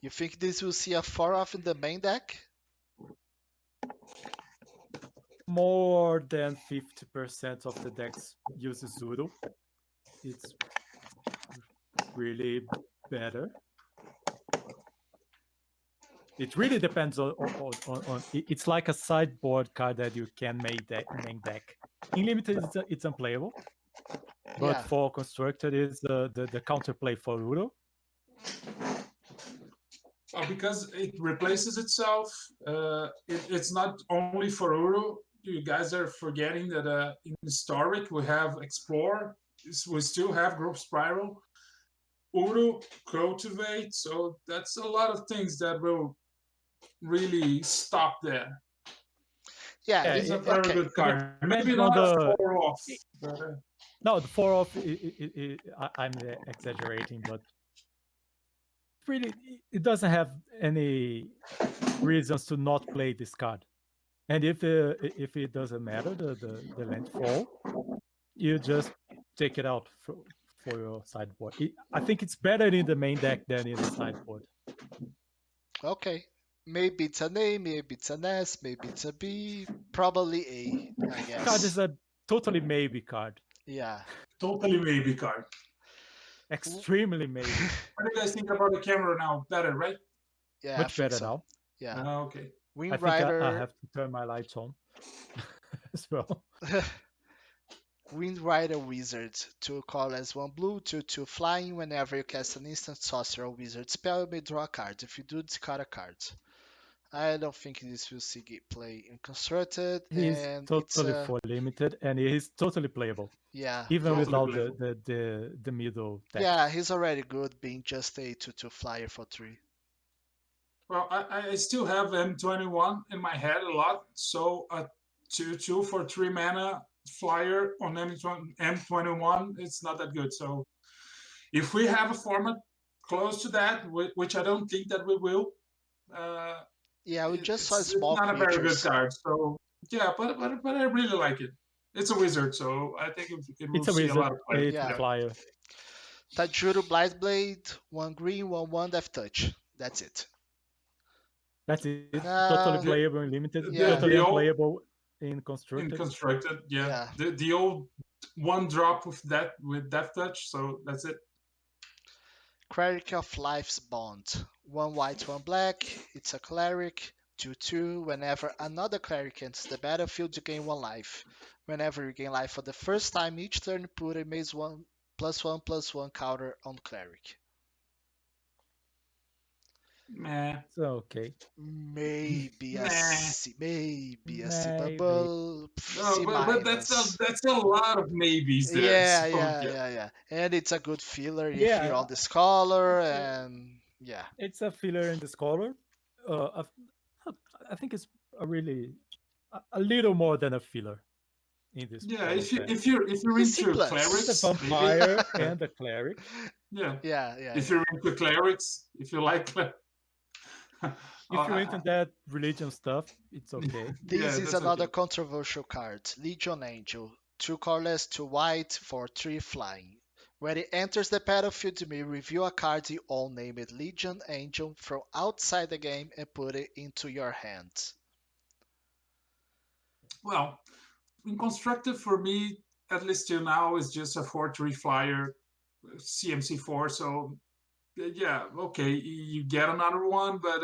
You think this will see a 4 off in the main deck? More than 50% of the decks uses Udo. It's really better. It really depends on it's like a sideboard card that you can make main deck. In limited, it's unplayable, but Yeah. for constructed, it's the counterplay for Udo. Because it replaces itself. It's not only for Uru. You guys are forgetting that in Historic we have Explore. We still have Group Spiral. Uru, Cultivate. So that's a lot of things that will really stop there. Yeah, It's a very okay. good card. Maybe depends not on a the- 4 off. But, No, the 4 off, I'm exaggerating, but really, it doesn't have any reasons to not play this card. And if it doesn't matter, the landfall, you just take it out for your sideboard. I think it's better in the main deck than in the sideboard. Okay. Maybe it's an A, maybe it's an S, maybe it's a B. Probably A, I guess. Card is a totally maybe card. Yeah. totally maybe card. Extremely maybe. What do you guys think about the camera now? Better, right? Yeah. Much better now. Yeah. Okay. Wind I think I Rider. have to turn my lights on as well. Wind Rider Wizard. 2 colors, 1 blue, 2/2 flying. Whenever you cast an instant sorcerer or wizard spell, you may draw a card. If you do, discard a card. I don't think this will see play in constructed, He's and totally it's for limited, and he's totally playable, yeah. even Totally without playable. the middle deck. Yeah, he's already good being just a 2/2 flyer for 3. Well, I still have M21 in my head a lot. So a 2/2 for 3 mana flyer on M21, it's not that good. So if we have a format close to that, which I don't think that we will, Yeah, we just saw it's small not a very good creatures. card. So yeah, but I really like it. It's a wizard, so I think it will It's a see a wizard, lot of play. it's Yeah. a flyer. Tajuru Blightblade, 1 green, 1/1 Death Touch. That's it. That's it. Uh, Totally playable in limited, Yeah. totally The old- unplayable in In constructed. constructed, yeah. Yeah. The old 1 drop with Death Touch, so that's it. Cleric of Life's Bond. 1 white, 1 black. It's a cleric. 2/2. Whenever another cleric enters the battlefield, you gain 1 life. Whenever you gain life for the first time each turn, put a maze 1/1/1 counter on cleric. Meh. So okay. Maybe a Nah. C. Maybe a C Maybe. bubble. No, C but that's a lot of maybes there. Yeah, so, yeah. And it's a good filler if Yeah. you're on the scholar, and yeah. It's a filler in the scholar. I think it's a really a little more than a filler in this. Yeah, kind of if you deck. if you're It's into C+. clerics, It's a maybe. vampire and a cleric. Yeah. Yeah. If you're into clerics, if you like If you're into that religion stuff, it's okay. This is that's another okay. controversial card. Legion Angel. 2 colorless, 2 white for 3 flying. When it enters the battlefield, you may review a card you own named Legion Angel from outside the game and put it into your hand. Well, in constructed for me, at least till now, is just a 4/3 flyer, CMC4. So yeah, okay, you get another one, but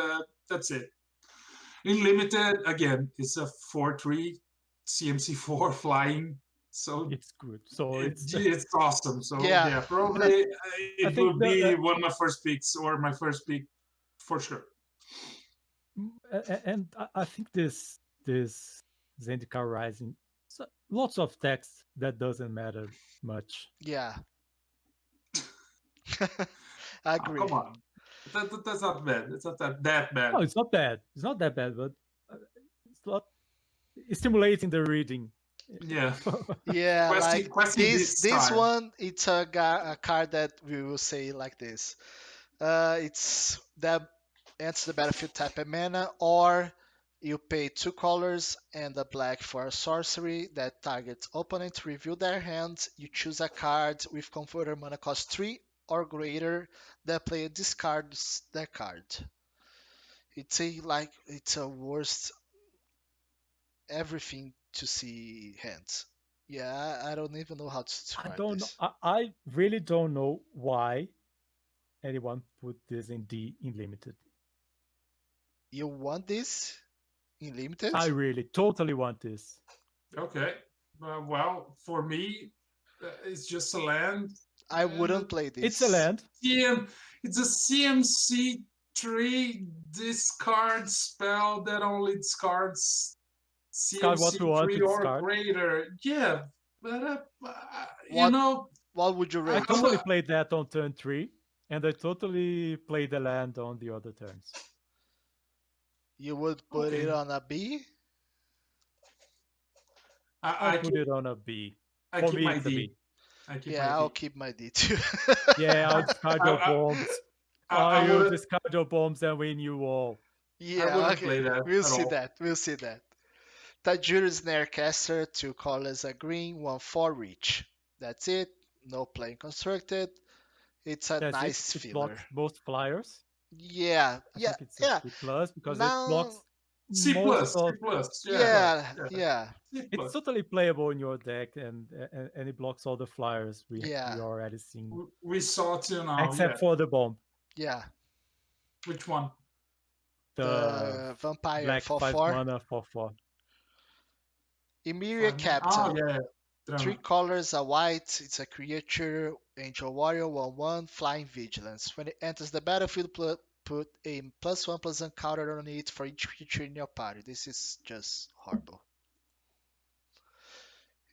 that's it. In limited, again, it's a 4/3 CMC4 flying. So It's good. So it's awesome. So Yeah. yeah, probably it think will be the- one of my first picks or my first pick for sure. And I think this Zendikar Rising, so lots of text that doesn't matter much. Yeah. I Oh, agree. come on. That's not bad. It's not that bad. No, it's not bad. It's not that bad, but uh, it's not stimulating the reading. Yeah. Yeah, like Questing this style. one, it's a card that we will say like this. It's that enters the battlefield, tap a mana, or you pay 2 colors and a black for a sorcery that targets opponent to reveal their hand. You choose a card with converter mana cost 3 or greater. The player discards that card. It's a worst everything to see hands. Yeah, I don't even know how to I describe don't know. this. I really don't know why anyone put this in D in limited. You want this in limited? I really totally want this. Okay. Well, for me, it's just a land I and wouldn't play It's a this. land. CM. It's a CMC three discard spell that only discards Discard what CMC we want to three or discard. greater. Yeah, but you What know, what would you I rate? I'm totally played that on turn 3, and I totally played the land on the other turns. You would put it okay. on a B? I'll I put keep it on a B. I For keep me, my it's a D. B. I keep my Yeah, I'll D. keep my D too. Yeah, I'll discard I your I bombs. I I will wouldn't discard your bombs and win you all. I Yeah, wouldn't okay. play that We'll at see all. that. We'll see that. Tajuru Snarecaster, 2 colors, a green, 1/4 reach. That's it. No playing constructed. It's a That's it. nice It filler. blocks both flyers. Yeah, I yeah, think it's a yeah. C plus because it Now, blocks most C of. plus, C yeah, plus. yeah, yeah, yeah, C It's plus. totally playable in your deck, and it blocks all the flyers we yeah, already seen, We saw till now, except yeah. for the bomb, yeah. Which one? the The vampire black for 5 4. mana for 4. Emiria 5 mana. Oh Captain. yeah, Three Drama. colors, a white. It's a creature, Angel Warrior, 1/1, flying vigilance. When it enters the battlefield, put a +1/+1 counter on it for each creature in your party. This is just horrible.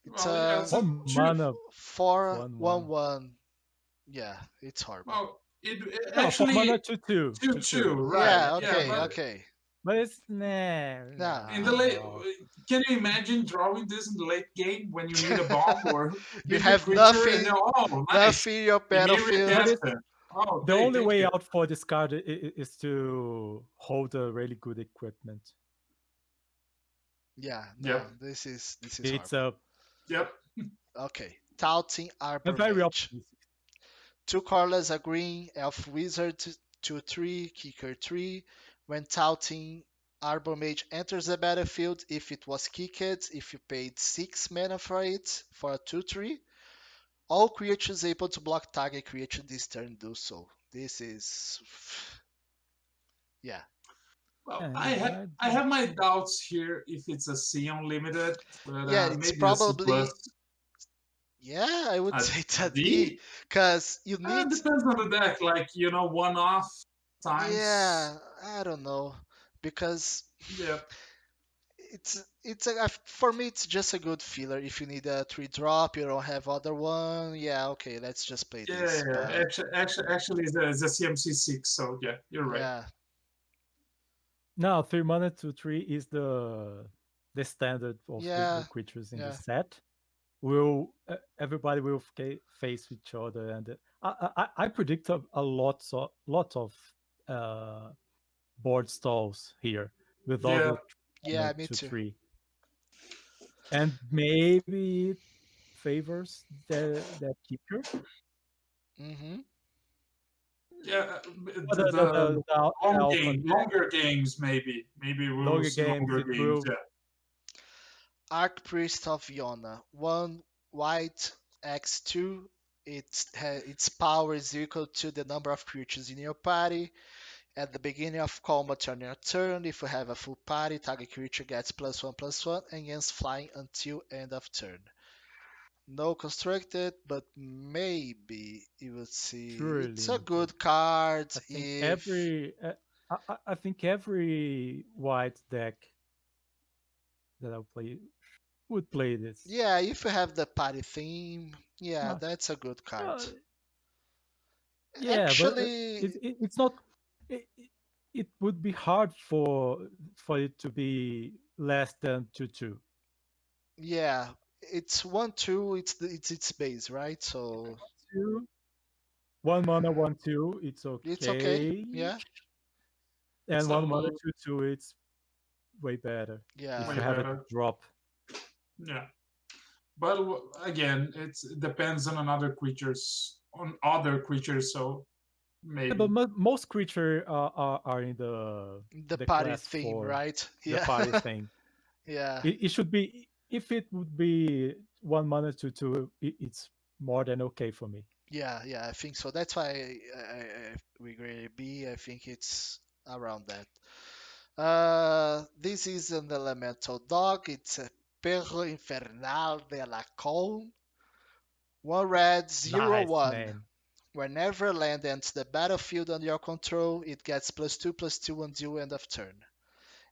It's Well, yeah, a it's a 1 two. mana, 4 1 1 1. 1. Yeah, it's horrible. Well, it No, 4 mana, actually 2 2. 2 2 2. 2, right? Yeah, Yeah, okay, but okay. But it's nah, Nah, in the late, no. can you imagine drawing this in the late game when you need a bomb or you bigger have creature and then, nothing, oh, nice, nothing in your Emiria But battlefield. it's Captain. Oh, the okay, only thank way you. out for this card is to hold a really good equipment. Yeah, no, Yep, this is It's horrible. yep. Okay, Touting a Arbor very Mage. optimistic. 2 colors, a green, Elf Wizard, 2/3, Kicker 3. When Touting Arbor Mage enters the battlefield, if it was kicked, if you paid 6 mana for it, for a 2/3, all creatures able to block target creature this turn do so. This is. Yeah. Well, Yeah, I have my doubts here if it's a C unlimited, but Yeah, it's maybe a C plus, probably. Yeah, I would say it's a a D. D. Because you need. Depends on the deck, like one off times. Yeah, I don't know. Because Yeah, for me it's just a good filler. If you need a 3 drop, you don't have other one. Yeah, okay, let's just play yeah, this. yeah. But Actually, it's a CMC 6, so yeah, you're right. yeah, now 3 mana to 3 is the standard of the yeah, creatures in the yeah, set. Will everybody will face each other, and I predict a lot of uh, board stalls here with all Yeah, the yeah. mana Me to too. 3, and maybe it favors the kicker. Mm-hmm. yeah. But the alpha Longer games, maybe we will longer see games longer it games. will Yeah, Archpriest of Yona. 1 white X2. Its power is equal to the number of creatures in your party. At the beginning of combat on your turn, if you have a full party, target creature gets +1/+1 against flying until end of turn. No constructed, but maybe you will see. It's surely a limited. good card I think if every I think every white deck that I play would play this. Yeah, if you have the party theme, yeah, Uh, that's a good card. uh, yeah, but Actually, it's not. It would be hard for it to be less than 2/2. yeah, it's 1/2. It's its base, right? So 2, 1 mana 1/2. It's it's okay. okay, Yeah, and So 1 mana 2/2. It's way better if yeah, you way have a better. drop. Yeah. But again, it depends on other creatures. So Yeah, but maybe most creature are in the the party class theme, for right? the Yeah, party thing. yeah, It should be if it would be 1 mana 2/2. It's more than okay for me. yeah. I think so. That's why we grade B. I think it's around that. This is an elemental dog. It's a Perro Infernal de la Colme. One red, zero Nice one. name. Whenever land enters the battlefield under your control, it gets +2/+2 until end of turn.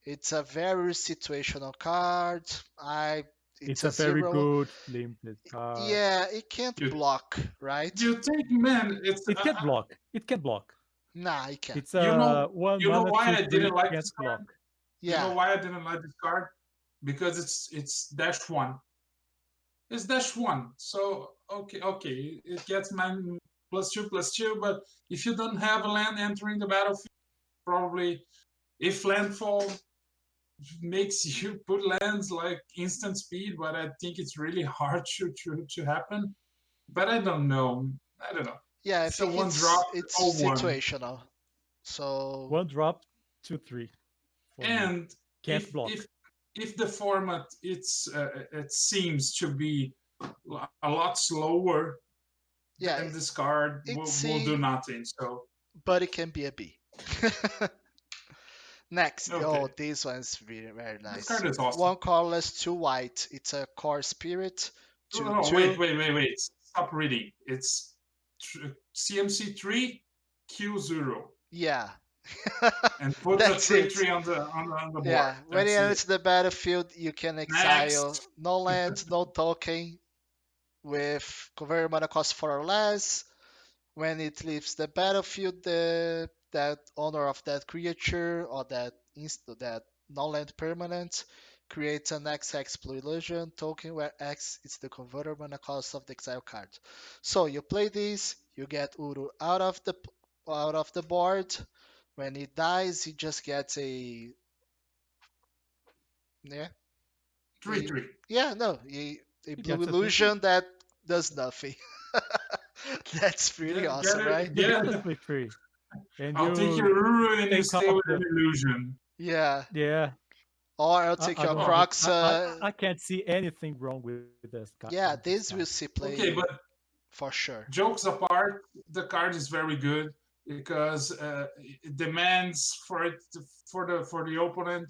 It's a very situational card. It's It's a a very zero. good limited card. Yeah, it can't you block, right? you take man. It's It can block. It can block. Nah, it can't. It's you a know one you know mana why two I didn't three like can't this card. block. You know Yeah, why I didn't like this card? Because it's -1. It's -1. So okay, it gets man +2/+2. But if you don't have a land entering the battlefield, probably if landfall makes you put lands like instant speed, but I think it's really hard to happen. But I don't know. I don't know. yeah. I It's a think one drop it's 01. situational. So One drop 2/3 for me. And Can't if block. if if the format it seems to be a lot slower, yeah, then this card it's will do C, nothing. So but it can be a B. Next, okay, oh, this one's very this nice. card is awesome. One colorless, two white. It's a core spirit, No, two no, no, two. wait. Stop reading. It's CMC 3 Q0, Yeah, and put the that's it. 3/3 on the board. Yeah, when it That's it. enters the battlefield, you can exile Next. no land, no token with convert mana cost 4 or less. When it leaves the battlefield, that owner of that creature or that non-land permanent creates an X blue illusion token where X is the converter mana cost of the exile card. So you play this, you get Uru out of the board. When he dies, he just gets yeah Three a three. yeah no a He blue gets a 3/3. illusion that does nothing. That's pretty Get awesome, right? it. You get Get a it. 3/3, and I'll take your you Uru and you take stay off with an the. illusion. Yeah. Yeah, Or I'll take I your don't Oh, think Crocs. I can't see anything wrong with Yeah, this this will card. see okay, play but for sure. jokes apart, the card is very good because it demands for the opponent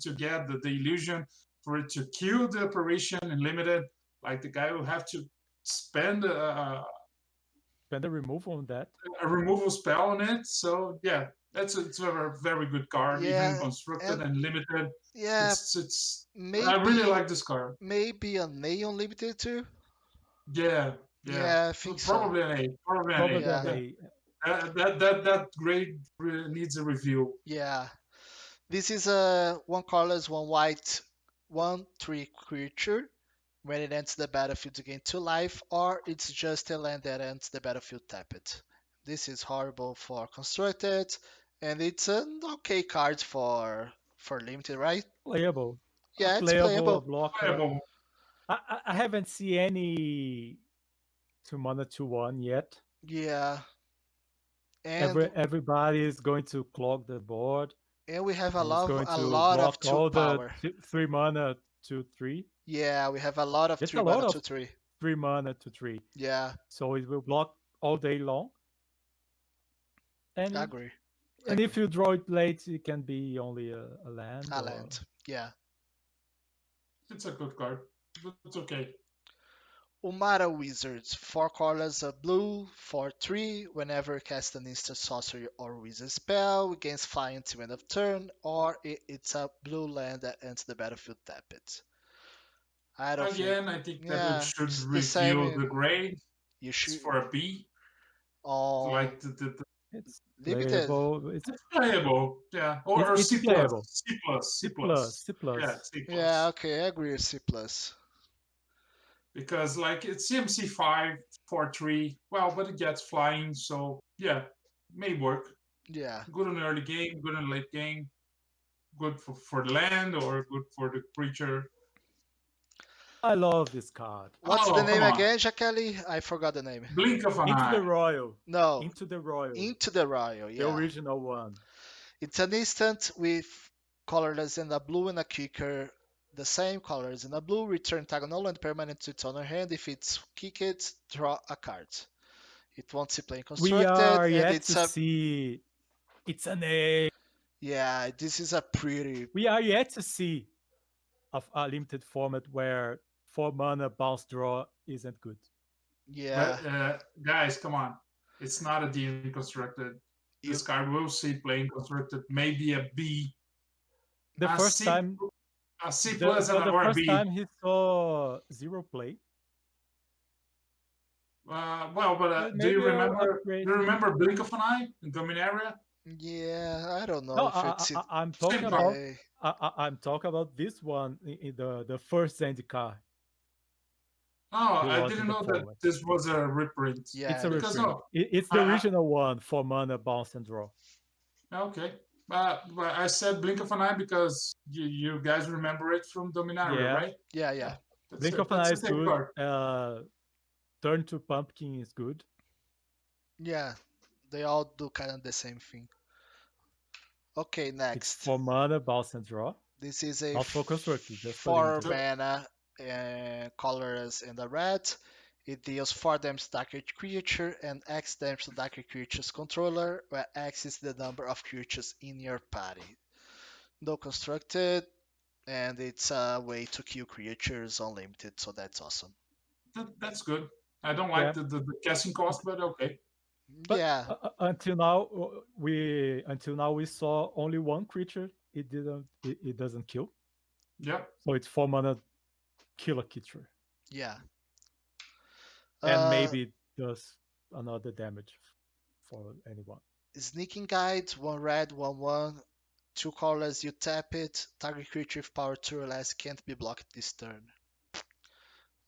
to get the illusion, for it to kill the apparition in limited. Like the guy will have to spend Spend a removal on that. a removal spell on it. So yeah, it's a very good card, even Yeah, constructed and and limited. yeah, It's I really maybe like this card. maybe a Neon Limited too. Yeah, yeah. Yeah, I think so. Probably an A. Probably an A. Probably an Yeah, Yeah. A. That grade needs a review. yeah. This is a one colors, one white, 1/3 creature. When it enters the battlefield, you gain 2 life, or it's just a land that enters the battlefield tapped. This is horrible for constructed, and it's an okay card for limited, right? Playable. A Yeah, it's playable, a playable. blocker. Playable. I haven't seen any 2 mana 2/1 yet. Yeah, and Everybody is going to clog the board we have and it's going a to lot of block two all the power. 3 mana 2/3. Yeah, we have a lot of It's three a lot mana of 2/3. 3 mana 2/3. Yeah, So it will block all day long. And I agree. and if you draw it late, it can be only a land A or land. Yeah. It's a good card. It's okay. Umara Wizards, 4 colors of blue for 3. Whenever cast an instant sorcery or wizard spell, gains flying until end of turn, or it's a blue land that enters the battlefield tapped. I don't think. Again, I think that we Yeah, should it's the same review in. the grade. You It's should. for a B. Oh, Like the It's limited. playable. it's playable, yeah, It's or it's C plus, playable. C plus, C C plus, plus, C yeah, plus. C Yeah, plus, okay, I agree with C plus. because like it's CMC 5 4 3. Well, but it gets flying, so yeah, may work. Yeah. Good in early game, good in late game, good for the land or good for the creature. I love this card. What's the Oh, name come on, again, Jachelli? I forgot the name. blink of an Into the eye. Royal. No, Into the Royal. Into the Royal, The yeah. original one. It's an instant with colorless and a blue and a kicker. The same colors in a blue, return diagonal and permanent to its owner hand. If it's kicked, draw a card. It won't see plane We constructed, are and yet it's to a see. It's an A. yeah. This is a pretty We are yet to see a limited format where 4 mana bounce draw isn't good. yeah. But guys, come on, it's not a DM constructed. You This card will see playing constructed, maybe a B, The a first C, time, a C plus, for the or a first B. time he saw zero play. Well, but do you Maybe I'll remember? upgrade Do you him. remember Blink of an Eye in Dominaria? yeah. I don't know No, if it's I'm Same talking in card. about. play. I'm talking about this one in the first Zendikar. Oh, He I was in didn't the know that format. this was a reprint. It's Yeah, a Because reprint. oh, It's the I, original one, 4 mana bounce and draw. okay. But I said Blink of an Eye because you guys remember it from Dominaria, Yeah, right? yeah, Yeah, yeah, that's Blink it. of an That's Eye the is same good. card. Turn to Pumpkin is good. yeah. They all do kind of the same thing. Okay, It's next. 4 mana bounce and draw. This is a Not for constructed, just for four limited. So mana colors in the red. It deals 4 damage to target creature and X damage to target creature's controller, where X is the number of creatures in your party. No constructed, and it's a way to kill creatures unlimited, so that's awesome. that's good. I don't like Yeah, the casting cost, but okay. but Yeah, until now we saw only one creature. It doesn't kill. Yep. So it's 4 mana kill a creature, yeah. and Uh, maybe it does another damage for anyone. Sneaking Guide, 1 red, 1/1. 2 colors, you tap it. Target creature with power 2 or less can't be blocked this turn.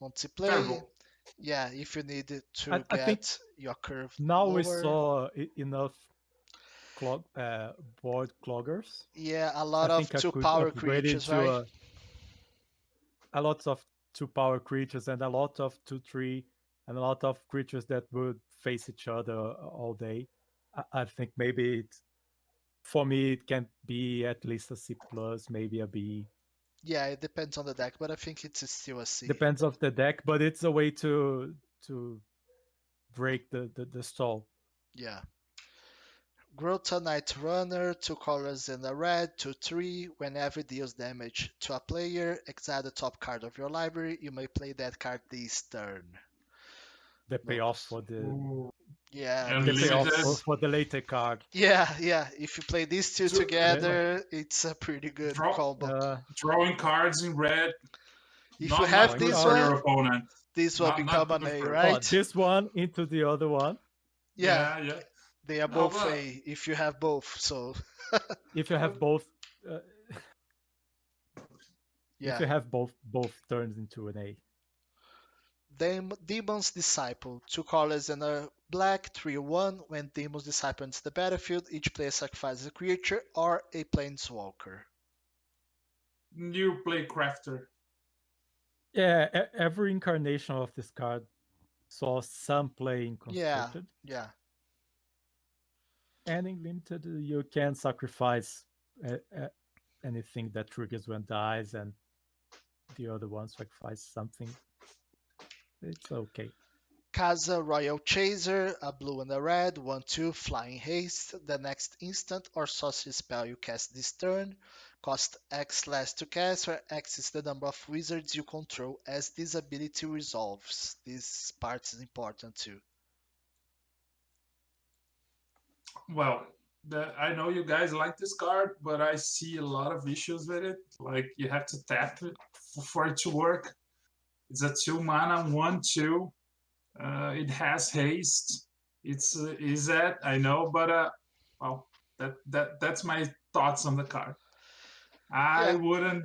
Multiplay, Terrible. yeah, if you need to I think get your curve now we lower. saw enough board cloggers. Yeah, a I lot of think I 2 could power upgrade it creatures, to right? a lot of 2 power creatures and a lot of 2/3 and a lot of creatures that would face each other all day. I think maybe for me it can be at least a C plus, maybe a B. Yeah, it depends on the deck, but I think it's still a C. Depends of the deck, but it's a way to break the stall. Yeah. Grota Night Runner, 2 colors and a red, 2/3. Whenever it deals damage to a player, exile the top card of your library. You may play that card this turn. The No payoff cost. for the Ooh. Yeah, the payoff Unlimited. for the later card. yeah. If you play these two Yeah. together, it's a pretty good Draw, combo. drawing cards in red. If you Not have Drawing good this card. for your one, opponent. this will Not become an good A, for. Oh, right? this one into the other one. Yeah, Yeah, yeah. they are No, both A if you have both. So If you have both, uh, if yeah. you have both turns into an A. Demon's Disciple, 2 colors and a black, 3/1. When Demon's Disciple enters the battlefield, each player sacrifices a creature or a planeswalker. New play crafter. Yeah, every incarnation of this card saw some play in Yeah, constructed. yeah, And in limited, you can sacrifice anything that triggers when dies, and the other one sacrifice something. It's okay. Casa Royal Chaser, a blue and a red, 1/2, flying haste. The next instant or sorcery spell you cast this turn cost X less to cast, where X is the number of wizards you control as this ability resolves. This part is important too. Well, I know you guys like this card, but I see a lot of issues with it. Like you have to tap it for it to work. It's a 2 mana 1/2. It has haste. It's is that I know, but well, that's my thoughts on the card. I Yeah, wouldn't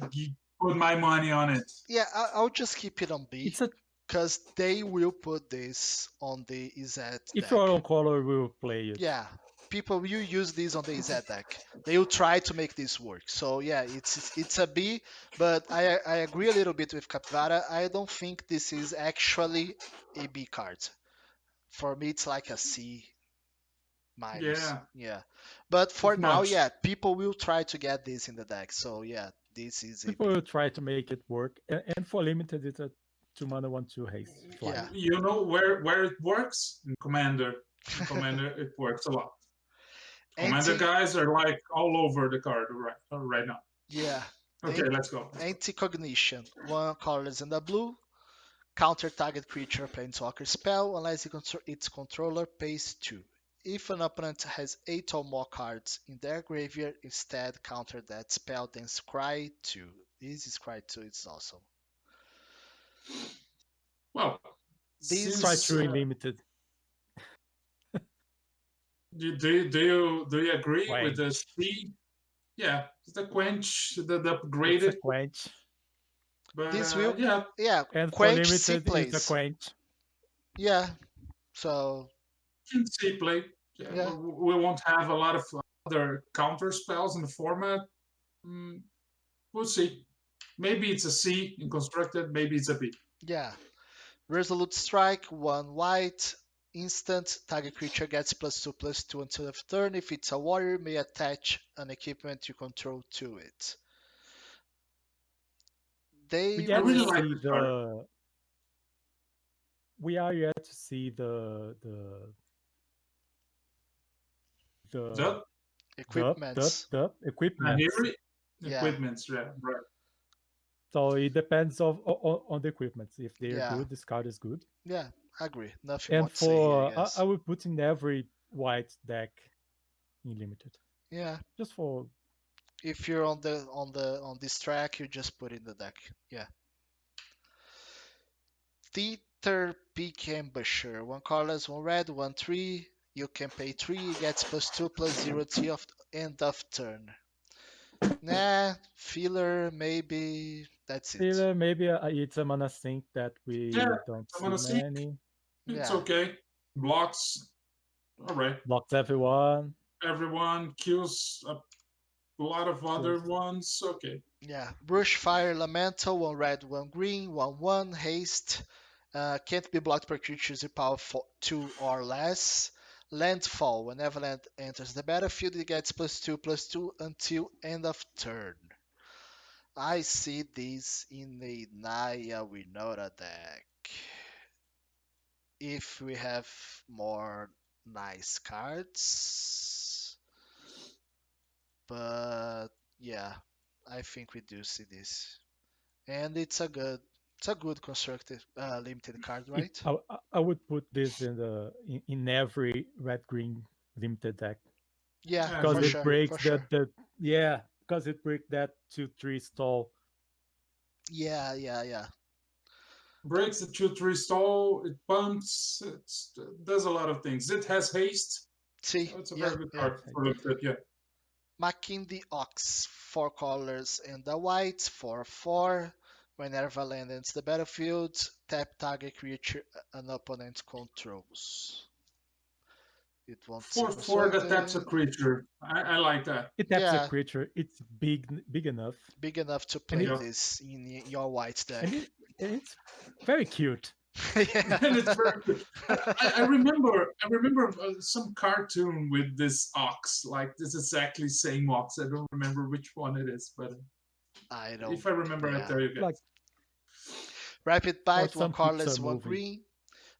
put my money on it. yeah, I'll just keep it on B It's a because they will put this on the EZ if you deck. are on color, we will play it. Yeah, people will use this on the EZ deck. They will try to make this work. So yeah, it's a B, but I agree a little bit with Capivara. I don't think this is actually a B card. For me, it's like a C minus. Yeah, Yeah, but for it's now, much. yeah, people will try to get this in the deck. So yeah, this is a People B. will try to make it work, and for limited, it's a 2 mana 1/2 haste fly. Yeah. You know where it works in Commander. In Commander, it works a lot. Commander Anti, guys are like all over the card right now. yeah, Okay, let's go. anti-cognition. 1 colors in the blue. Counter target creature planeswalker spell unless its controller pays 2. If an opponent has 8 or more cards in their graveyard, instead counter that spell, then scry 2. This is scry 2, it's awesome. Well, These Try since true limited. do you agree with the Quench. C? Yeah, the quench, the It's a upgraded, quench. but this will yeah, yeah, And for quench C limited, it's a plays. quench. Yeah. So can C play. Yeah, yeah. we won't have a lot of other counter spells in the format. Mm, we'll see. Maybe it's a C in constructed. Maybe it's a B. Yeah. Resolute Strike, 1 white, instant, target creature gets +2/+2 until of turn. If it's a warrior, may attach an equipment you control to it. We They I get to really will. like see this card. we are yet to see the Equipments. the equipments. Canary Yeah, equipments, yeah, right. So it depends on the equipments. If they're yeah, good, this card is good. yeah. I agree. Nothing more And to say here, I for I guess. would put in every white deck in limited, Yeah, just for if you're on this track, you just put in the deck. Yeah. Theater Peak Ambusher. 1 colorless, 1 red, 1/3. You can pay 3. It gets +2/+0 till of end of turn. Nah, filler maybe. That's it. filler. Maybe it's a mana sink that Yeah, we don't I see want to see. many. It's Yeah, okay. Blocks, all right. Blocks everyone. Everyone kills a lot of other Kills. ones. Okay. yeah. Brushfire Elemental, 1 red, 1 green, 1/1, haste. Can't be blocked per creatures with power 2 or less. Landfall. Whenever land enters the battlefield, it gets +2/+2 until end of turn. I see this in a Naya Winota deck. If we have more nice cards. But yeah, I think we do see this. And it's a good constructed limited card, It, right? I would put this in every red green limited deck Yeah, I because for agree. it sure, breaks for sure. the yeah, because it breaks that 2/3 stall. Yeah, yeah, yeah. Breaks the 2/3 stall. It pumps. It does a lot of things. It has haste. See, So it's a yeah, very good yeah. card for limited. Yeah. Macking Ox, 4 colors and a white, 4/4. Whenever land enters the battlefield, tap target creature an opponent controls. It won't see For that taps a constructed. creature. I like that. It taps a Yeah, creature. It's big enough, big enough to and play Yeah. this in your white deck. it's very cute. Yeah. And it's very good. I remember some cartoon with this ox, like this exactly same ox. I don't remember which one it is, but I don't. if I remember, I'll Yeah. tell you guys. Like Rapid or Bite, 1 some Pixar colorless, 1 movie. green.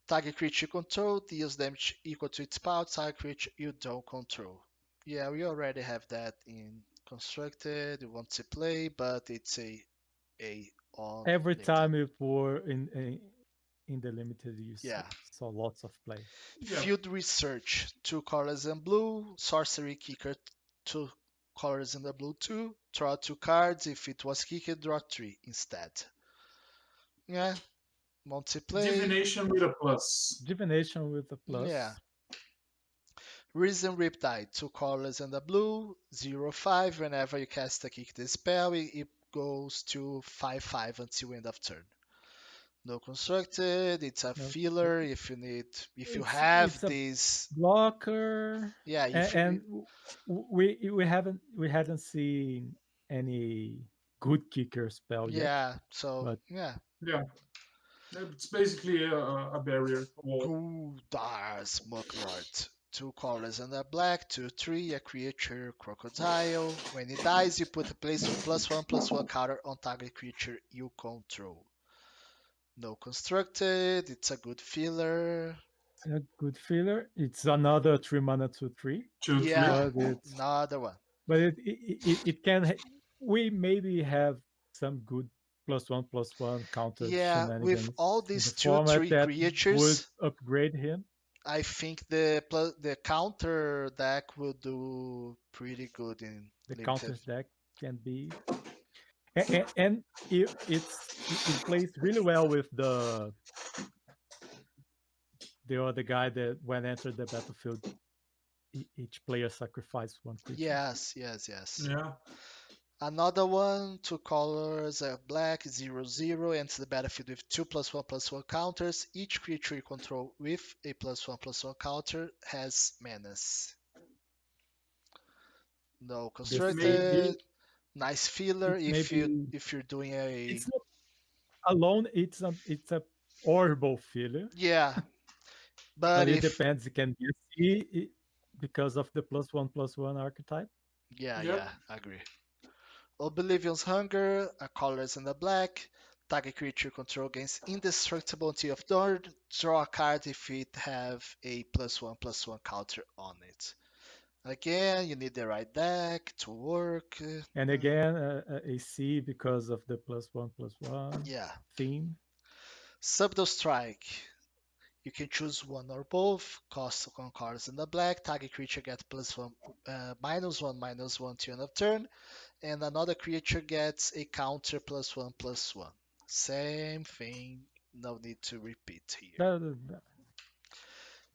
Target creature you control deals damage equal to its power. Target creature you don't control. Yeah, we already have that in constructed. We want to play, but it's a on Every limited. time you were in the limited, you Yeah. saw lots of play. Yeah. Field research, two colors in blue. Sorcery kicker, two colors in the blue too. Draw two cards. If it was kicked, draw three instead. Yeah, multiplay. Divination with a plus. Divination with a Yeah. plus. Risen Riptide, two colors in the blue, 0/5. Whenever you cast a kick the spell, it goes to 5/5 until end of turn. No constructed, it's a No, filler if you need, if you it's have a this. blocker, Yeah, if and you, we haven't seen any good kicker spell yet, yeah, so, but yeah. Yeah. It's basically a barrier, a wall. Guldar's Mucklord. Two colors and a black, 2/3, a creature, crocodile. When it dies, you put a +1/+1 counter on target creature you control. No constructed, it's a good filler. it's a good filler. It's another 3 mana 2/3, 2/3. Yeah, but it's another one. but it can we maybe have some good +1/+1 counter Yeah, with all shenanigans in these the two, format three that would creatures, upgrade him. I think the counter deck will do pretty good in The limited. counters deck can be, and it plays really well with the other guy that when entered the battlefield, each player sacrifice one creature. Yes, yes, yes. Yeah. Another one, two colors, black, 0/0, enters the battlefield with two +1/+1 counters. Each creature you control with a +1/+1 counter has menace. No This Maybe. constructed. Nice filler it's maybe if you're doing a, it's not alone. It's a horrible filler, yeah, but but it if, depends. It can be a C because of the +1/+1 archetype. yeah, Yep. yeah, I agree. Oblivion's Hunger, a colors and a black. Target creature control gains indestructible until of turn. Draw a card if it have a +1/+1 counter on it. Again, you need the right deck to work. And again, a C because of the +1/+1 Yeah. theme. Subtle Strike. You can choose one or both. Cost on cards in the black. Target creature gets +1, -1/-1 to end of turn. And another creature gets a counter +1/+1. Same thing. No need to repeat here.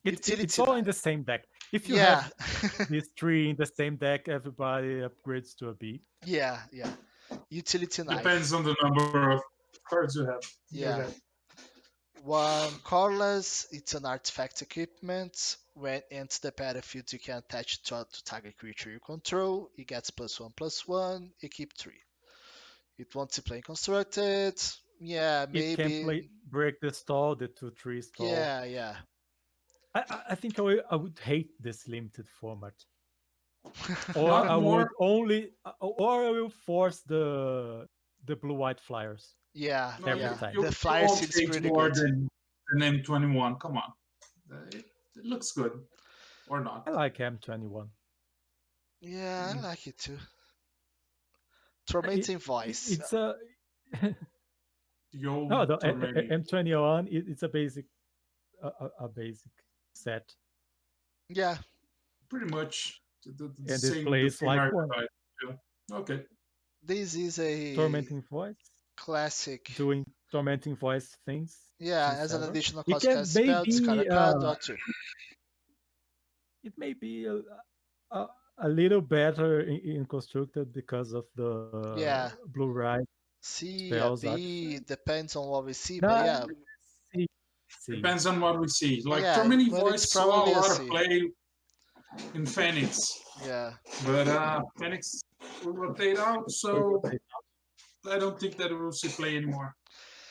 It's Utility all in 9. the same deck. If you Yeah. have these three in the same deck, everybody upgrades to a B. Yeah, yeah. Utility Depends knife. on the number of cards you have in your Yeah. deck. One colorless, it's an artifact equipment. When it enters the battlefield, you can attach it to target creature you control. It gets +1/+1. You keep 3. It wants to play constructed. Yeah, It can maybe. play break the stall, the 2/3 stall. Yeah, yeah. I think I would hate this limited format, or Not I more. would only, or I will force the blue white flyers Yeah, No, every yeah. time. The you flyer won't seems hate pretty more good. than M21. Come on. It looks good. Or not. I like M21. Yeah, I Mm. like it too. It, Tormenting Voice. it's a The no, old the Tormenting. M21. It's a basic a basic set, Yeah, Pretty much and it the plays same like one. archetype. Yeah. Okay. this is a Tormenting voice, classic. doing tormenting voice things Yeah, since as an ever. additional It cost can cast spell, discard a maybe card, draw 2. it may be a, a little better in constructed because of the Yeah, blue rise C, a spells B, artifact. depends on what we see, but Nah, yeah, C, C. Depends on what we see. Like yeah, Tormenting but it's Voice saw a probably a lot of C. play in Phoenix. Yeah, But Phoenix will rotate out, so I don't think that we'll see play anymore.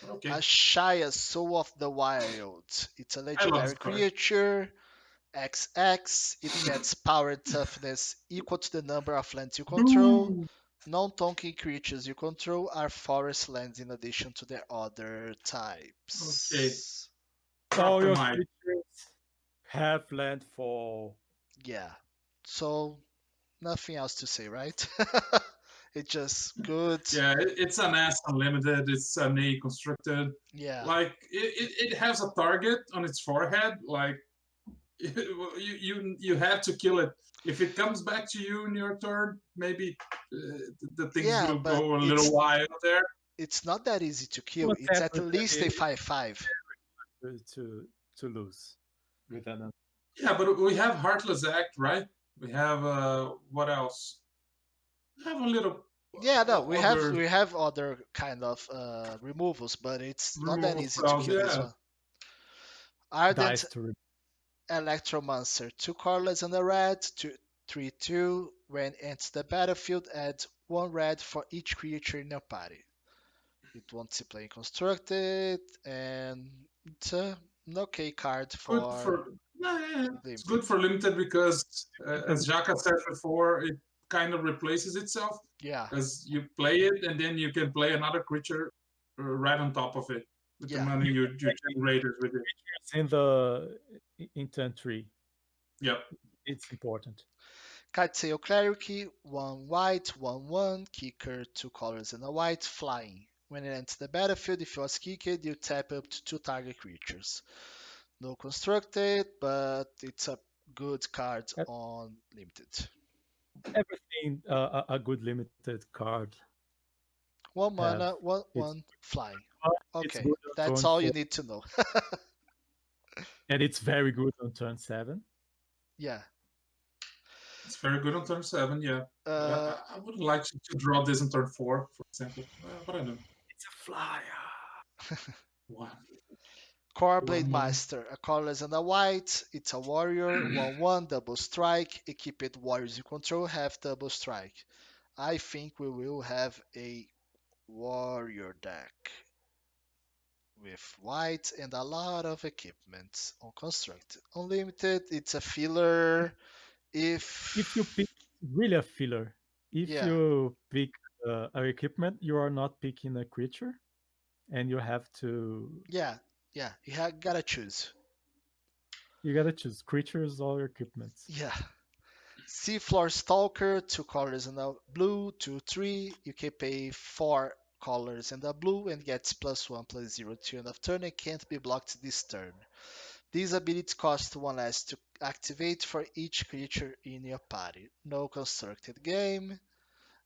But a okay. Shia Sew of the Wild. It's a I love legendary this card. creature. XX, it gets power and toughness equal to the number of lands you control. Boo! Non-tonking creatures you control are forest lands in addition to their other Okay. types. All Drop the your mic. creatures have landfall. Yeah. So nothing else to say, right? It's just good. Yeah, it's an S unlimited. It's an A constructed. Yeah. Like it has a target on its forehead. Like you have to kill it. If it comes back to you in your turn, maybe the things Yeah, will but go a little while there. it's not that easy to kill. What's It's at happened least a is 5/5. to lose with an Yeah, but we have Heartless Act, right? We have what else? We have a little Yeah, no, we other have other kind of removals, but it's not that removal easy to spells. kill this Yeah, one. Ardent dice to Electro Monster, 2 colorless and a red, 3/2. When enters the battlefield, add 1 red for each creature in your party. It won't see play constructed, and it's an okay card good for for yeah. It's limited. good for limited because, because as Jaka said before, it kind of replaces itself Yeah, because you play it and then you can play another creature right on top of it with the yeah. money you generated with it. it's in the in turn 3. Yep. It's important. Kitesail Cleric, 1 white, 1/1, kicker, 2 colors and a white, flying. When it enters the battlefield, if it was kicked, you tap up to 2 target creatures. No constructed, but it's a good card E- on limited. Everything a good limited card 1 mana, have. 1 It's 1 flying. it's Okay, good on that's turn all you 4, need to know. and it's very good on turn 7. Yeah. It's very good on turn 7, yeah. Uh, I would like to draw this on turn 4, for example. But I don't. It's a flyer. One. Core Blade 1/1. Master, a colorless and a white. It's a warrior, 1/1, double strike. Equipped warriors you control have double strike. I think we will have a warrior deck with white and a lot of equipment on construct. Unlimited, it's a filler. If you If pick really a filler, if yeah, you pick a equipment, you are not picking a creature, and you have to yeah, yeah, gotta choose. you gotta choose creatures or equipments. Yeah. Seafloor Stalker, 2 colors and a blue, 2/3. You can pay 4 colors and a blue and gets +1/+0 to end of turn and can't be blocked this turn. These abilities cost 1 less to activate for each creature in your party. No constructed game.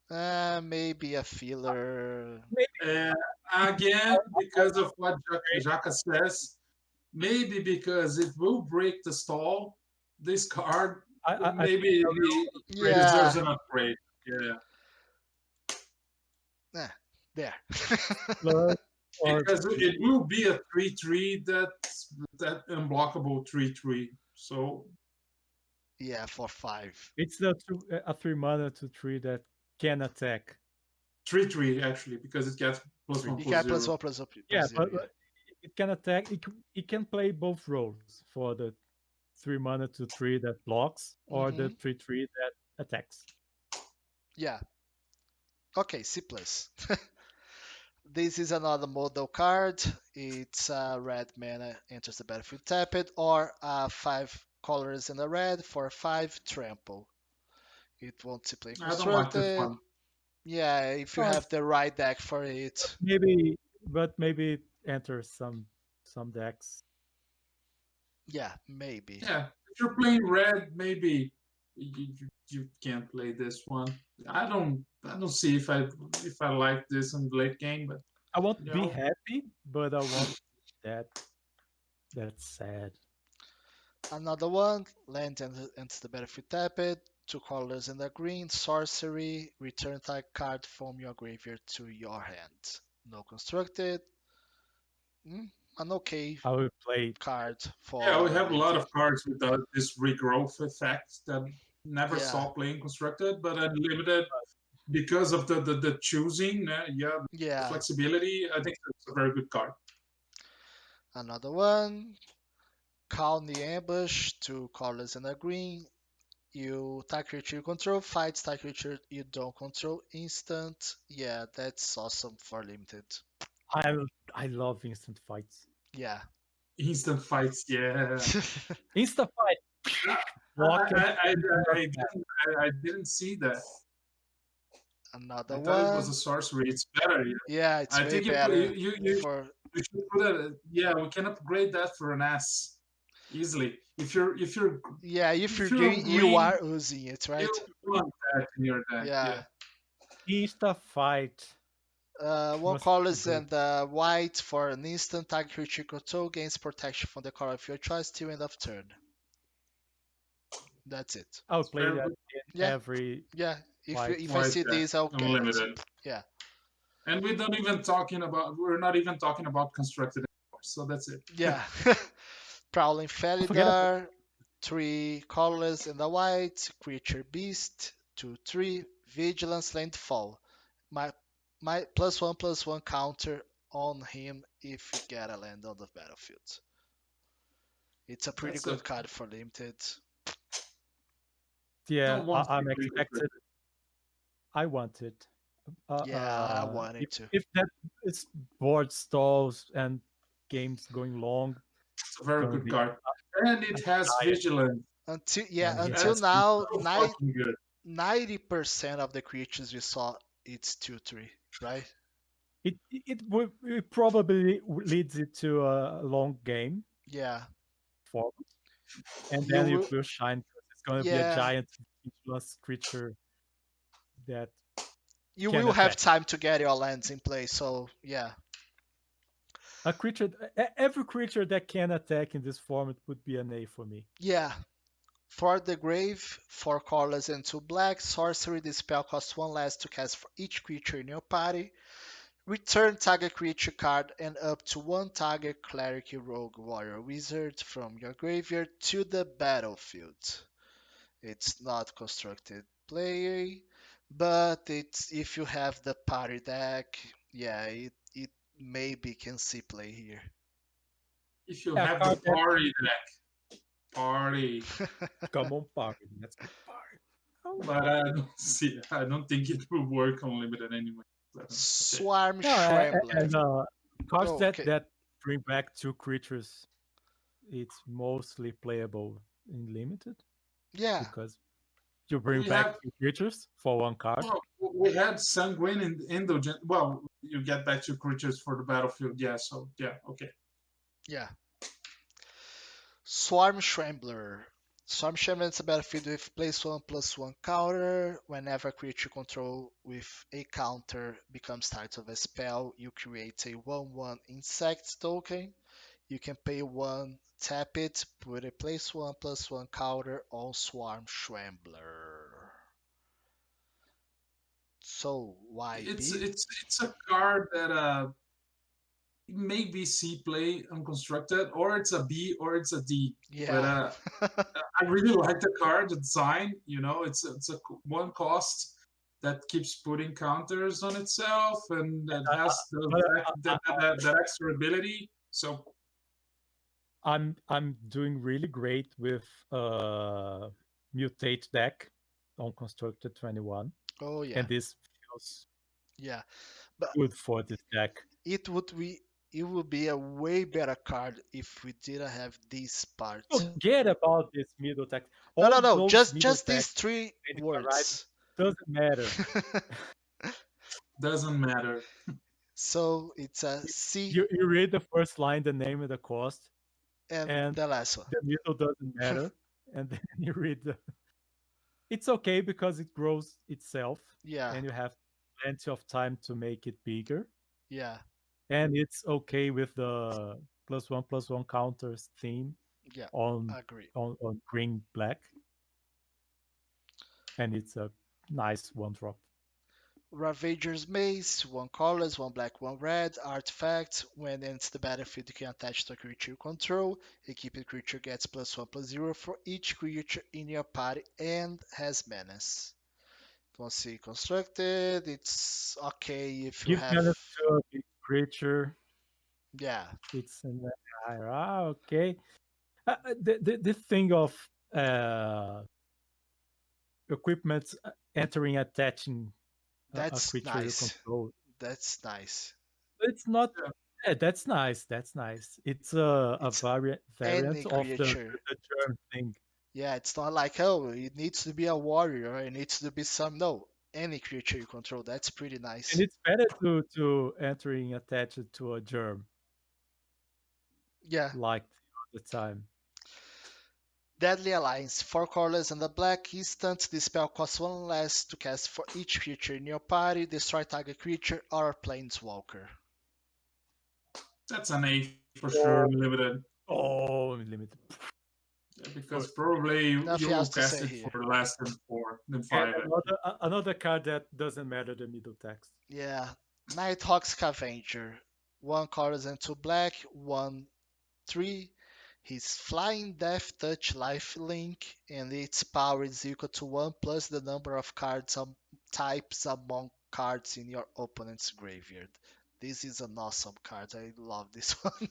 Maybe a filler. Maybe Uh, Again, because of what Jaka says, maybe because it will break the stall, this card, I maybe think it Yeah. deserves an upgrade. Yeah. Eh, there. plus or Because it will be a 3/3 that unblockable 3/3. So Yeah, for 5. it's a 3 mana to 3 that can attack. 3/3 actually, because it gets plus 1 You plus get 0. Yeah, +1/+0. but Yeah. it can attack. It can play both roles for the 3 mana to 3 that blocks or the Hmm. 3/3 that attacks. Yeah. Okay, C plus. This is another model card. It's a red mana enters the battlefield tapped, or 5 colors and a red for 5 trample. It won't see play I don't like this constructed. one. Yeah, if you Oh, have the right deck for it. maybe it enters some decks. Yeah, maybe. Yeah, if you're playing red, maybe you can't play this one. I don't see if I like this in the late game, but I won't you be know, happy, but I won't that that's sad. Another one, land enters the battlefield tapped. 2 colors and a green, sorcery, return type card from your graveyard to your hand. No constructed. Mm, an okay I will play. card yeah, we for have a lot limited. of cards with this regrowth effect that never Yeah, stop playing constructed, but unlimited because of the choosing. Yeah, the yeah. flexibility. I think it's a very good card. Another one, Calm the Ambush, 2 colors and a green. You type creature you control, fights type creature you don't control, instant. Yeah, that's awesome for limited. I I love instant fights. Yeah. Instant fights, yeah. Insta fight. I, Block and I, I, I didn't see that. Another I thought it was one. a sorcery. It's better. Yeah. Yeah, it's I way think you better you for you should put it. Yeah, we can upgrade that for an S easily. yeah. If you're on You green, are using it, you right? want that in your deck. Yeah. Yeah, Insta fight One must be colors good. and white for an instant target creature control gains protection from the color of your choice till end of turn. That's it. I'll it's play very that good. in Yeah, every yeah. fight. If I White see deck, this, I'll get it. unlimited. Yeah, And we don't even talking about. We're not even talking about constructed anymore. So that's it. yeah. Prowling Forget about Felidar, 3 colorless and a white creature beast, 2/3 vigilance landfall. My my +1/+1 counter on him if you get a land on the battlefield. It's a pretty That's a good card for limited. yeah, don't want to I'm be expected. I want it. Yeah, I wanted to. If that is board stalls and games going long, It's a very gonna good be card, and a it has giant vigilance. Until on him. until That's now, so fucking good. 90% of the creatures we saw it's 2/3, right? It probably leads it to a long game Yeah. forward, and You then it will will shine because it's gonna be a yeah, giant vigilance creature that you can will have attack. time to get your lands in place, so yeah. A creature, every creature that can attack in this format would be an A for me. Yeah. For the grave, 4 colors and 2 black. Sorcery, the spell costs 1 less to cast for each creature in your party. Return target creature card and up to 1 target cleric, rogue, warrior, wizard from your graveyard to the battlefield. It's not constructed play, but it's if you have the party deck, yeah, it maybe can see play here. If you Yeah, have the card that party deck, party. come on party. Let's get party. Oh. But I don't see. I don't think it will work on limited anyway. Okay. Swarm No, Schrambler. and cards Oh, that okay. bring back 2 creatures, it's mostly playable in limited Yeah, because you bring We back have 2 creatures for 1 card. well, we had sanguine and indulgent. Well, you get back to creatures for the battlefield. Yeah. So yeah. Okay. yeah. Swarm Scrambler. Swarm Scrambler is a battlefield with +1/+1 counter. Whenever a creature control with a counter becomes target of a spell, you create a 1/1 insect token. You can pay 1, tap it, put a +1/+1 counter on Swarm Scrambler. So, why It's B? it's it's a card that maybe C play unconstructed, or it's a B or it's a D. But Yeah. I really like the card, the design. You know, it's a one cost that keeps putting counters on itself, and that has But that extra ability. So I'm doing really great with mutate deck on constructed 21, Oh yeah. and this feels Yeah. But good for this deck. it would be it would be a way better card if we didn't have this part. Forget about this middle text. No, no, All no. those middle Just these text three Zendikar Rising words. doesn't matter. doesn't matter. So it's a C You read the first line, the name and the cost, and and the last one. the middle doesn't matter. And then you read the. It's okay because it grows itself, Yeah, and you have plenty of time to make it bigger. yeah, And it's okay with the +1/+1 counters theme yeah. on I agree. on green black, and it's a nice 1 drop. Ravager's Mace, 1 colors, 1 black, 1 red, artifact. When enters the battlefield, you can attach to a creature you control. Equipped creature gets +1/+0 for each creature in your party and has menace. Don't see constructed. It's okay if you Give have. mana to a big creature. Yeah, It's an okay. The thing of equipment entering attaching a that's creature you nice. control. That's nice. It's not Yeah. That's nice. That's nice. It's a It's any variant of creature. the germ thing. Yeah, it's not like, oh, it needs to be a warrior, it needs to be some. No, any creature you control. That's pretty And nice. it's better to entering attached to a germ Yeah. like the other time. Deadly Alliance. 4 colors and a black instant. This spell costs 1 less to cast for each creature in your party. Destroy target creature or planeswalker. That's an A for sure, Oh, limited. oh, limited. Because probably you Nothing will else to cast say it here. for less than four, than And five actually. another card that doesn't matter the middle text. Yeah. Nighthawk's Avenger. 1 colors and 2 black. 1/3. His Flying Death Touch Life Link and its power is equal to 1 plus the number of cards types among cards in your opponent's graveyard. This is an awesome card. I love this one.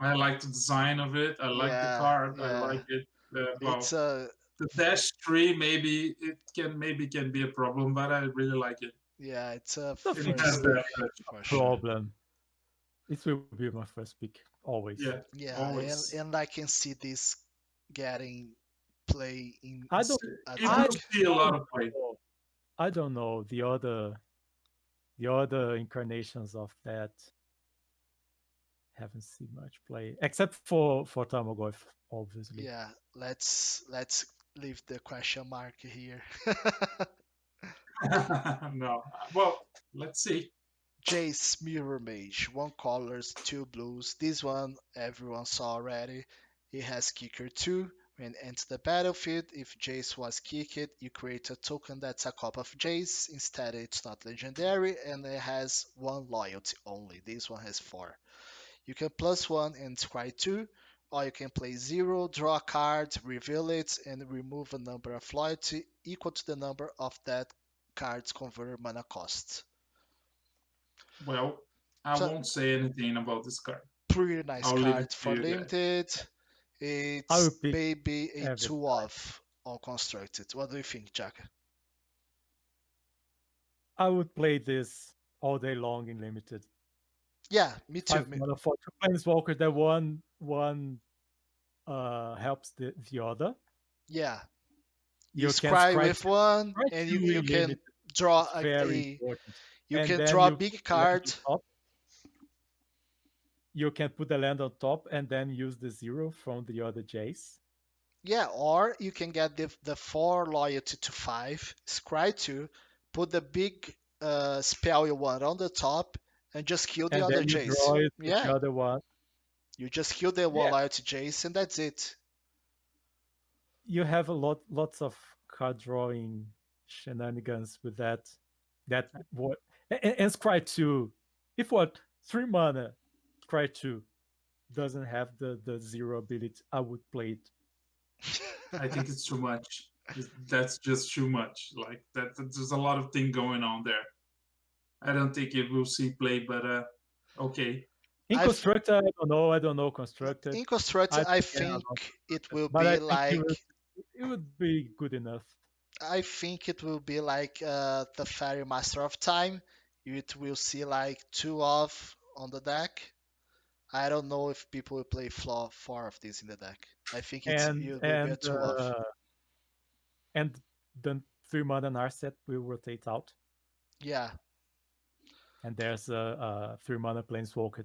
I like the design of it. I like the Yeah, card. I yeah. like it. It's Well, a the dash tree maybe it can be a problem, but I really like it. yeah, it's a I don't And it think it has first will pick that be for a sure. problem. It will be my first pick always. yeah, Yeah, and always. and I can see this getting play in I don't a It I will deck. see a lot don't of play. know. I don't know the other incarnations of that haven't seen much play except for Tamagotchi, obviously. Yeah, let's leave the question mark here. No, well, let's see. Jace Mirror Mage, 1 colors, 2 blues. This one everyone saw already. It has kicker 2. When enter the battlefield, if Jace was kicked, you create a token that's a copy of Jace. Instead, it's not legendary and it has 1 loyalty only. This one has 4. You can +1 and scry 2, or you can play 0, draw a card, reveal it, and remove a number of loyalty equal to the number of that card's converted mana cost. Well, I So won't say anything about this card. pretty nice I'll leave it card to for you guys. limited. I will It's pick maybe a every 2 time. off on constructed. What do you think, Jack? I would play this all day long in limited. Yeah, me too. 5 mana for two planeswalker that one helps the other. Yeah, you You can scry scry with one, scry and you two you in can limited. draw It's very a important. you And can then draw a you big put the land card. on top. You can put the land on top and then use the 0 from the other Jace. Yeah, or you can get the 4 loyalty to 5, scry 2, put the big spell you want on the top, and just kill the And other then you Jace. draw it with the Yeah, other one. you just kill the one Yeah, loyalty Jace, and that's it. you have lots of card drawing shenanigans with that. That what and Scry 2. If what 3 mana Scry 2 doesn't have the 0 ability, I would play it. I think it's too much. That's just too much. Like that, there's a lot of thing going on there. I don't think it will see play, but okay. In I've Constructed, I don't know Constructed. in constructed, I I forget think about it Constructed, will but I be think like it would be good enough. the Fairy Master of Time. It will see like 2 off on the deck. I don't know if people will play 4 of this in the deck. I think And it will be a and 2 off. and the 3 mana Narset will rotate out, Yeah, and there's a 3 mana Planeswalker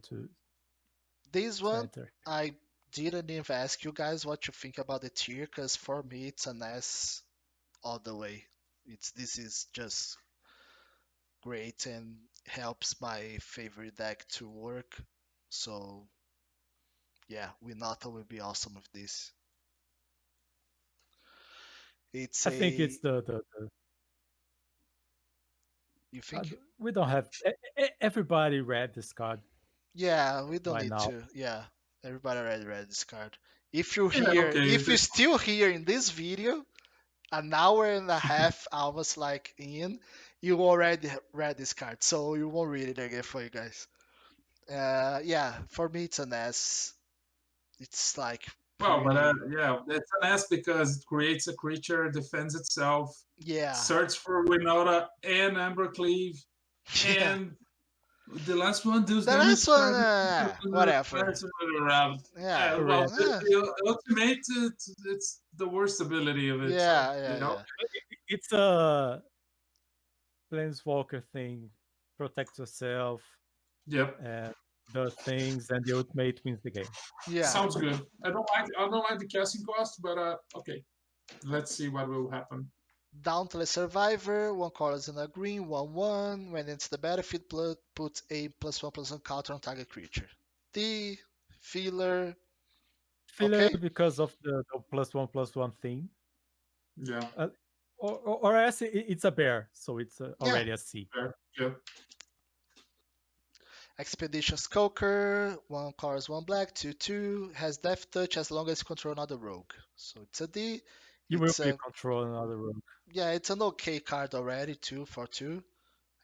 this to one enter. I didn't even ask you guys what you think about the tier, because for me it's an S all the way. This is just great and helps my favorite deck to work. So yeah, Winota will be awesome with this. It's I think a it's the you think we don't have everybody read this card yeah, we don't by need now. to. Yeah, everybody already read this card. If you're Yeah, here, okay. if you're still here in this video, an hour and a half, almost like in, you already read this card, so you won't read it again for you guys. Yeah, for me it's an S. It's like Well, but pretty. yeah, it's an S because it creates a creature, defends itself, Yeah, search for Winota and Ambercleave, yeah, and The last one does The damage last one, target whatever. around. Yeah, Well, Oriented. the ultimate, it's the worst ability of it. So yeah, yeah, you know, yeah. It's a Planeswalker thing. Protect yourself yep, and the things, and the ultimate wins the game. Yeah. sounds good. I don't like the casting cost, but okay. Let's see what will happen. Dauntless Survivor, one colors and a green, 1/1. When it's the battlefield, put a +1/+1 counter on target creature. The Feeler, Filler okay? because of the +1/+1 thing. Yeah, Uh, or else it's a bear, so it's Yeah. already a C. fair. Yep. Expedition Skulker, one colors, one black, 2/2. Has Death Touch as long as you control another rogue. So it's a D. You will It's be a controlling another room. Yeah, it's an okay card already, 2/2.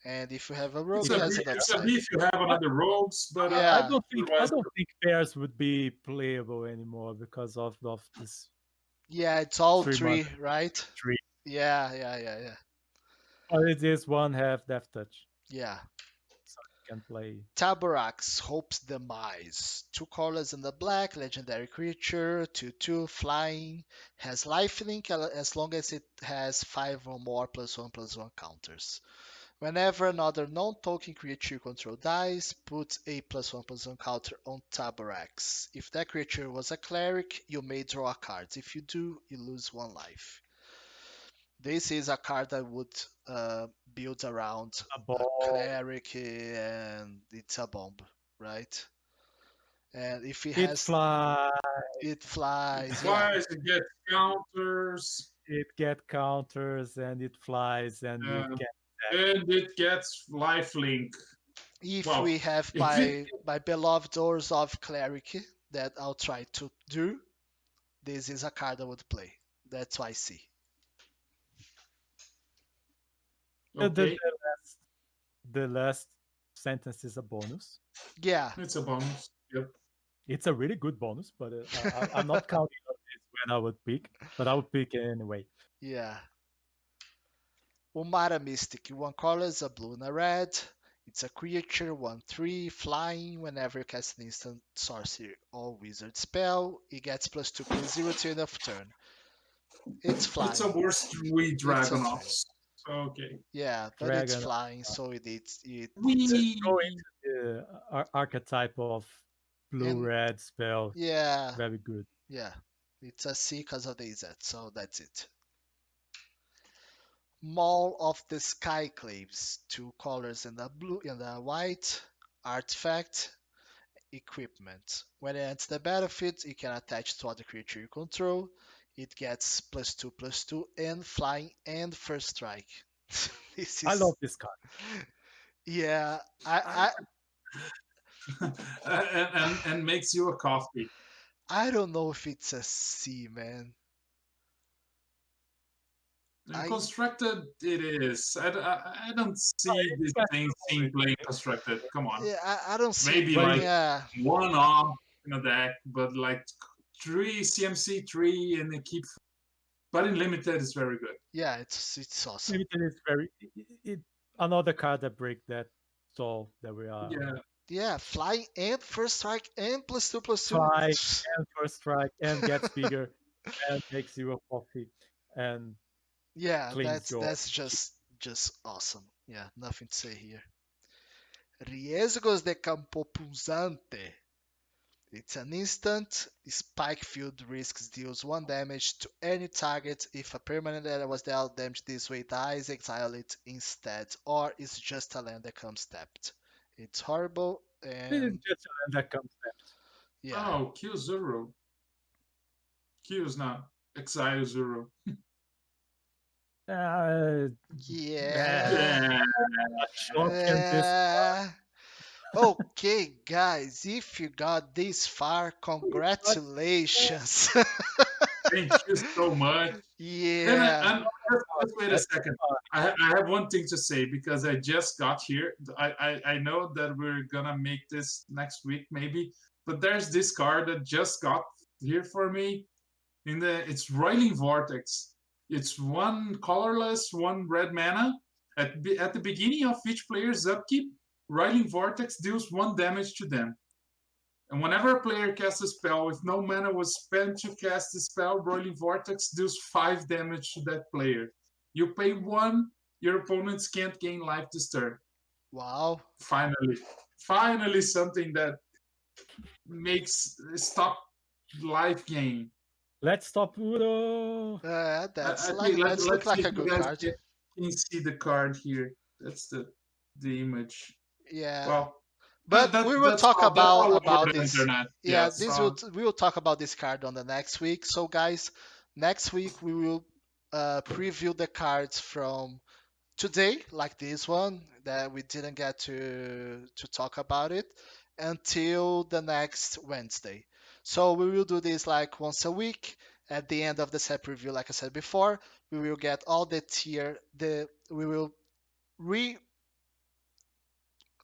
And if you have a rogue, It's it It's a a has B. an It's a upside. B if you have I, another rogues, but I Yeah, don't think I otherwise, don't think bears would be playable anymore because of this yeah, it's all 3 month 3, right? tree. Yeah, yeah, yeah, yeah. But it is one half death touch, Yeah. so you can play. Tabarax, Hope's Demise. 2 colors and a black, legendary creature, 2/2, flying, has lifelink as long as it has 5 or more +1/+1 counters. Whenever another non-token creature you control dies, put a +1/+1 counter on Tabarax. If that creature was a cleric, you may draw a card. If you do, you lose 1 life. This is a card that would build around A a ball. cleric and it's a bomb, right? And if it It has, flies. it it flies, yeah. flies, it gets counters, It get counters and it flies and it uh, can attack. and it gets lifelink. If Well, we have if it my beloved Doors of Cleric that I'll try to do, this is a card I would play. That's why I see. The, the, okay, the last the last sentence is a bonus. Yeah, it's a bonus. Yep. It's a really good bonus, but I'm not counting on this when I would pick, but I would pick it anyway. yeah. Umara Mystic, 1 color is a blue and a red. It's a creature, 1/3, flying. Whenever you cast an instant sorcery or wizard spell, it gets +2/+0 to end of turn. It's It's a flying. worst three It's a 3. Dragonoffs. Okay. Yeah, but it's Dragon. flying, so it Go Wee. into the archetype of blue and red spell. yeah, Very good. yeah. It's a C because of the Z, so that's it. Maul of the Skyclaves, 2 colors and a blue and a white. Artifact, equipment. When it enters the battlefield, it can attach to other creature you control. It gets +2/+2 and flying and first strike. This I love is this card. yeah. I, and makes you a coffee. I don't know if it's a C, man. And I constructed it is. I don't Oh, see it's this thing flexible. team playing constructed. Come on. yeah, I don't see. Maybe But like Yeah, one off in a deck, but like 3 CMC 3 and they keep. But in limited, it's very good. yeah. It's awesome. limited is very another card that break that stall that we are Yeah. Yeah, flying and first strike and +2/+2. fly and first strike and gets bigger and makes you a coffee and Yeah, cleans your that's just awesome. Yeah, nothing to say here. Riesgos de Campo Punzante. It's an instant. Spike Field Risks deals 1 damage to any target. If a permanent that was dealt damage this way dies, exile it instead. Or it's just a land that comes tapped. It's horrible this is and just a land that comes left. yeah. Oh, Q Zero. Q is not Exile Zero. Uh, Yeah. Yeah. Shock and this Okay, guys, if you got this far, congratulations. Thank you so much. And Yeah. just wait a second. I have one thing to say because I just got here. I know that we're gonna make this next week maybe, but there's this card that just got here for me. It's Roiling Vortex. It's 1 colorless, 1 red mana. At the beginning of each player's upkeep, Roiling Vortex deals 1 damage to them. And whenever a player casts a spell with no mana was spent to cast the spell, Roiling Vortex deals 5 damage to that player. You pay 1, your opponents can't gain life this turn. Wow. Finally something that makes stop life gain. Let's stop Udo. That's I like think let's look let's see like if a you good guys card. can see the card here. That's the image. Yeah. Well, But we will that's talk all. That's all over about the this. internet. Yeah, Yeah. this So we will talk about this card on the next week. So guys, next week we will preview the cards from today, like this one that we didn't get to talk about it until the next Wednesday. So we will do this like once a week. At the end of the set preview, like I said before, we will get all the tier. We will re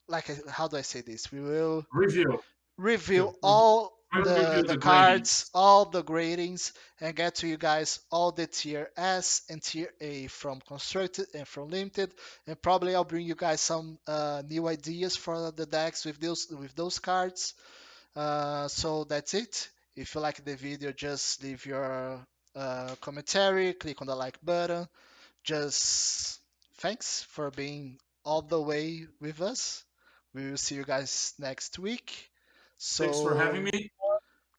like how do I say this? We will review. review Review. all We'll the review the the cards, gradings. all the gradings, and get to you guys all the tier S and tier A from constructed and from limited. And probably I'll bring you guys some new ideas for the decks with those cards. So that's it. If you like the video, just leave your commentary, click on the like button. Just thanks for being all the way with us. We will see you guys next week. Thanks for having So me.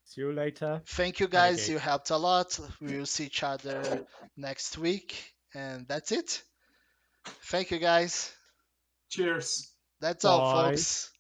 See you later. thank you guys. Alligator. You helped a lot. We will see each other next week. And that's it. Thank you guys. Cheers. That's all, Bye. folks.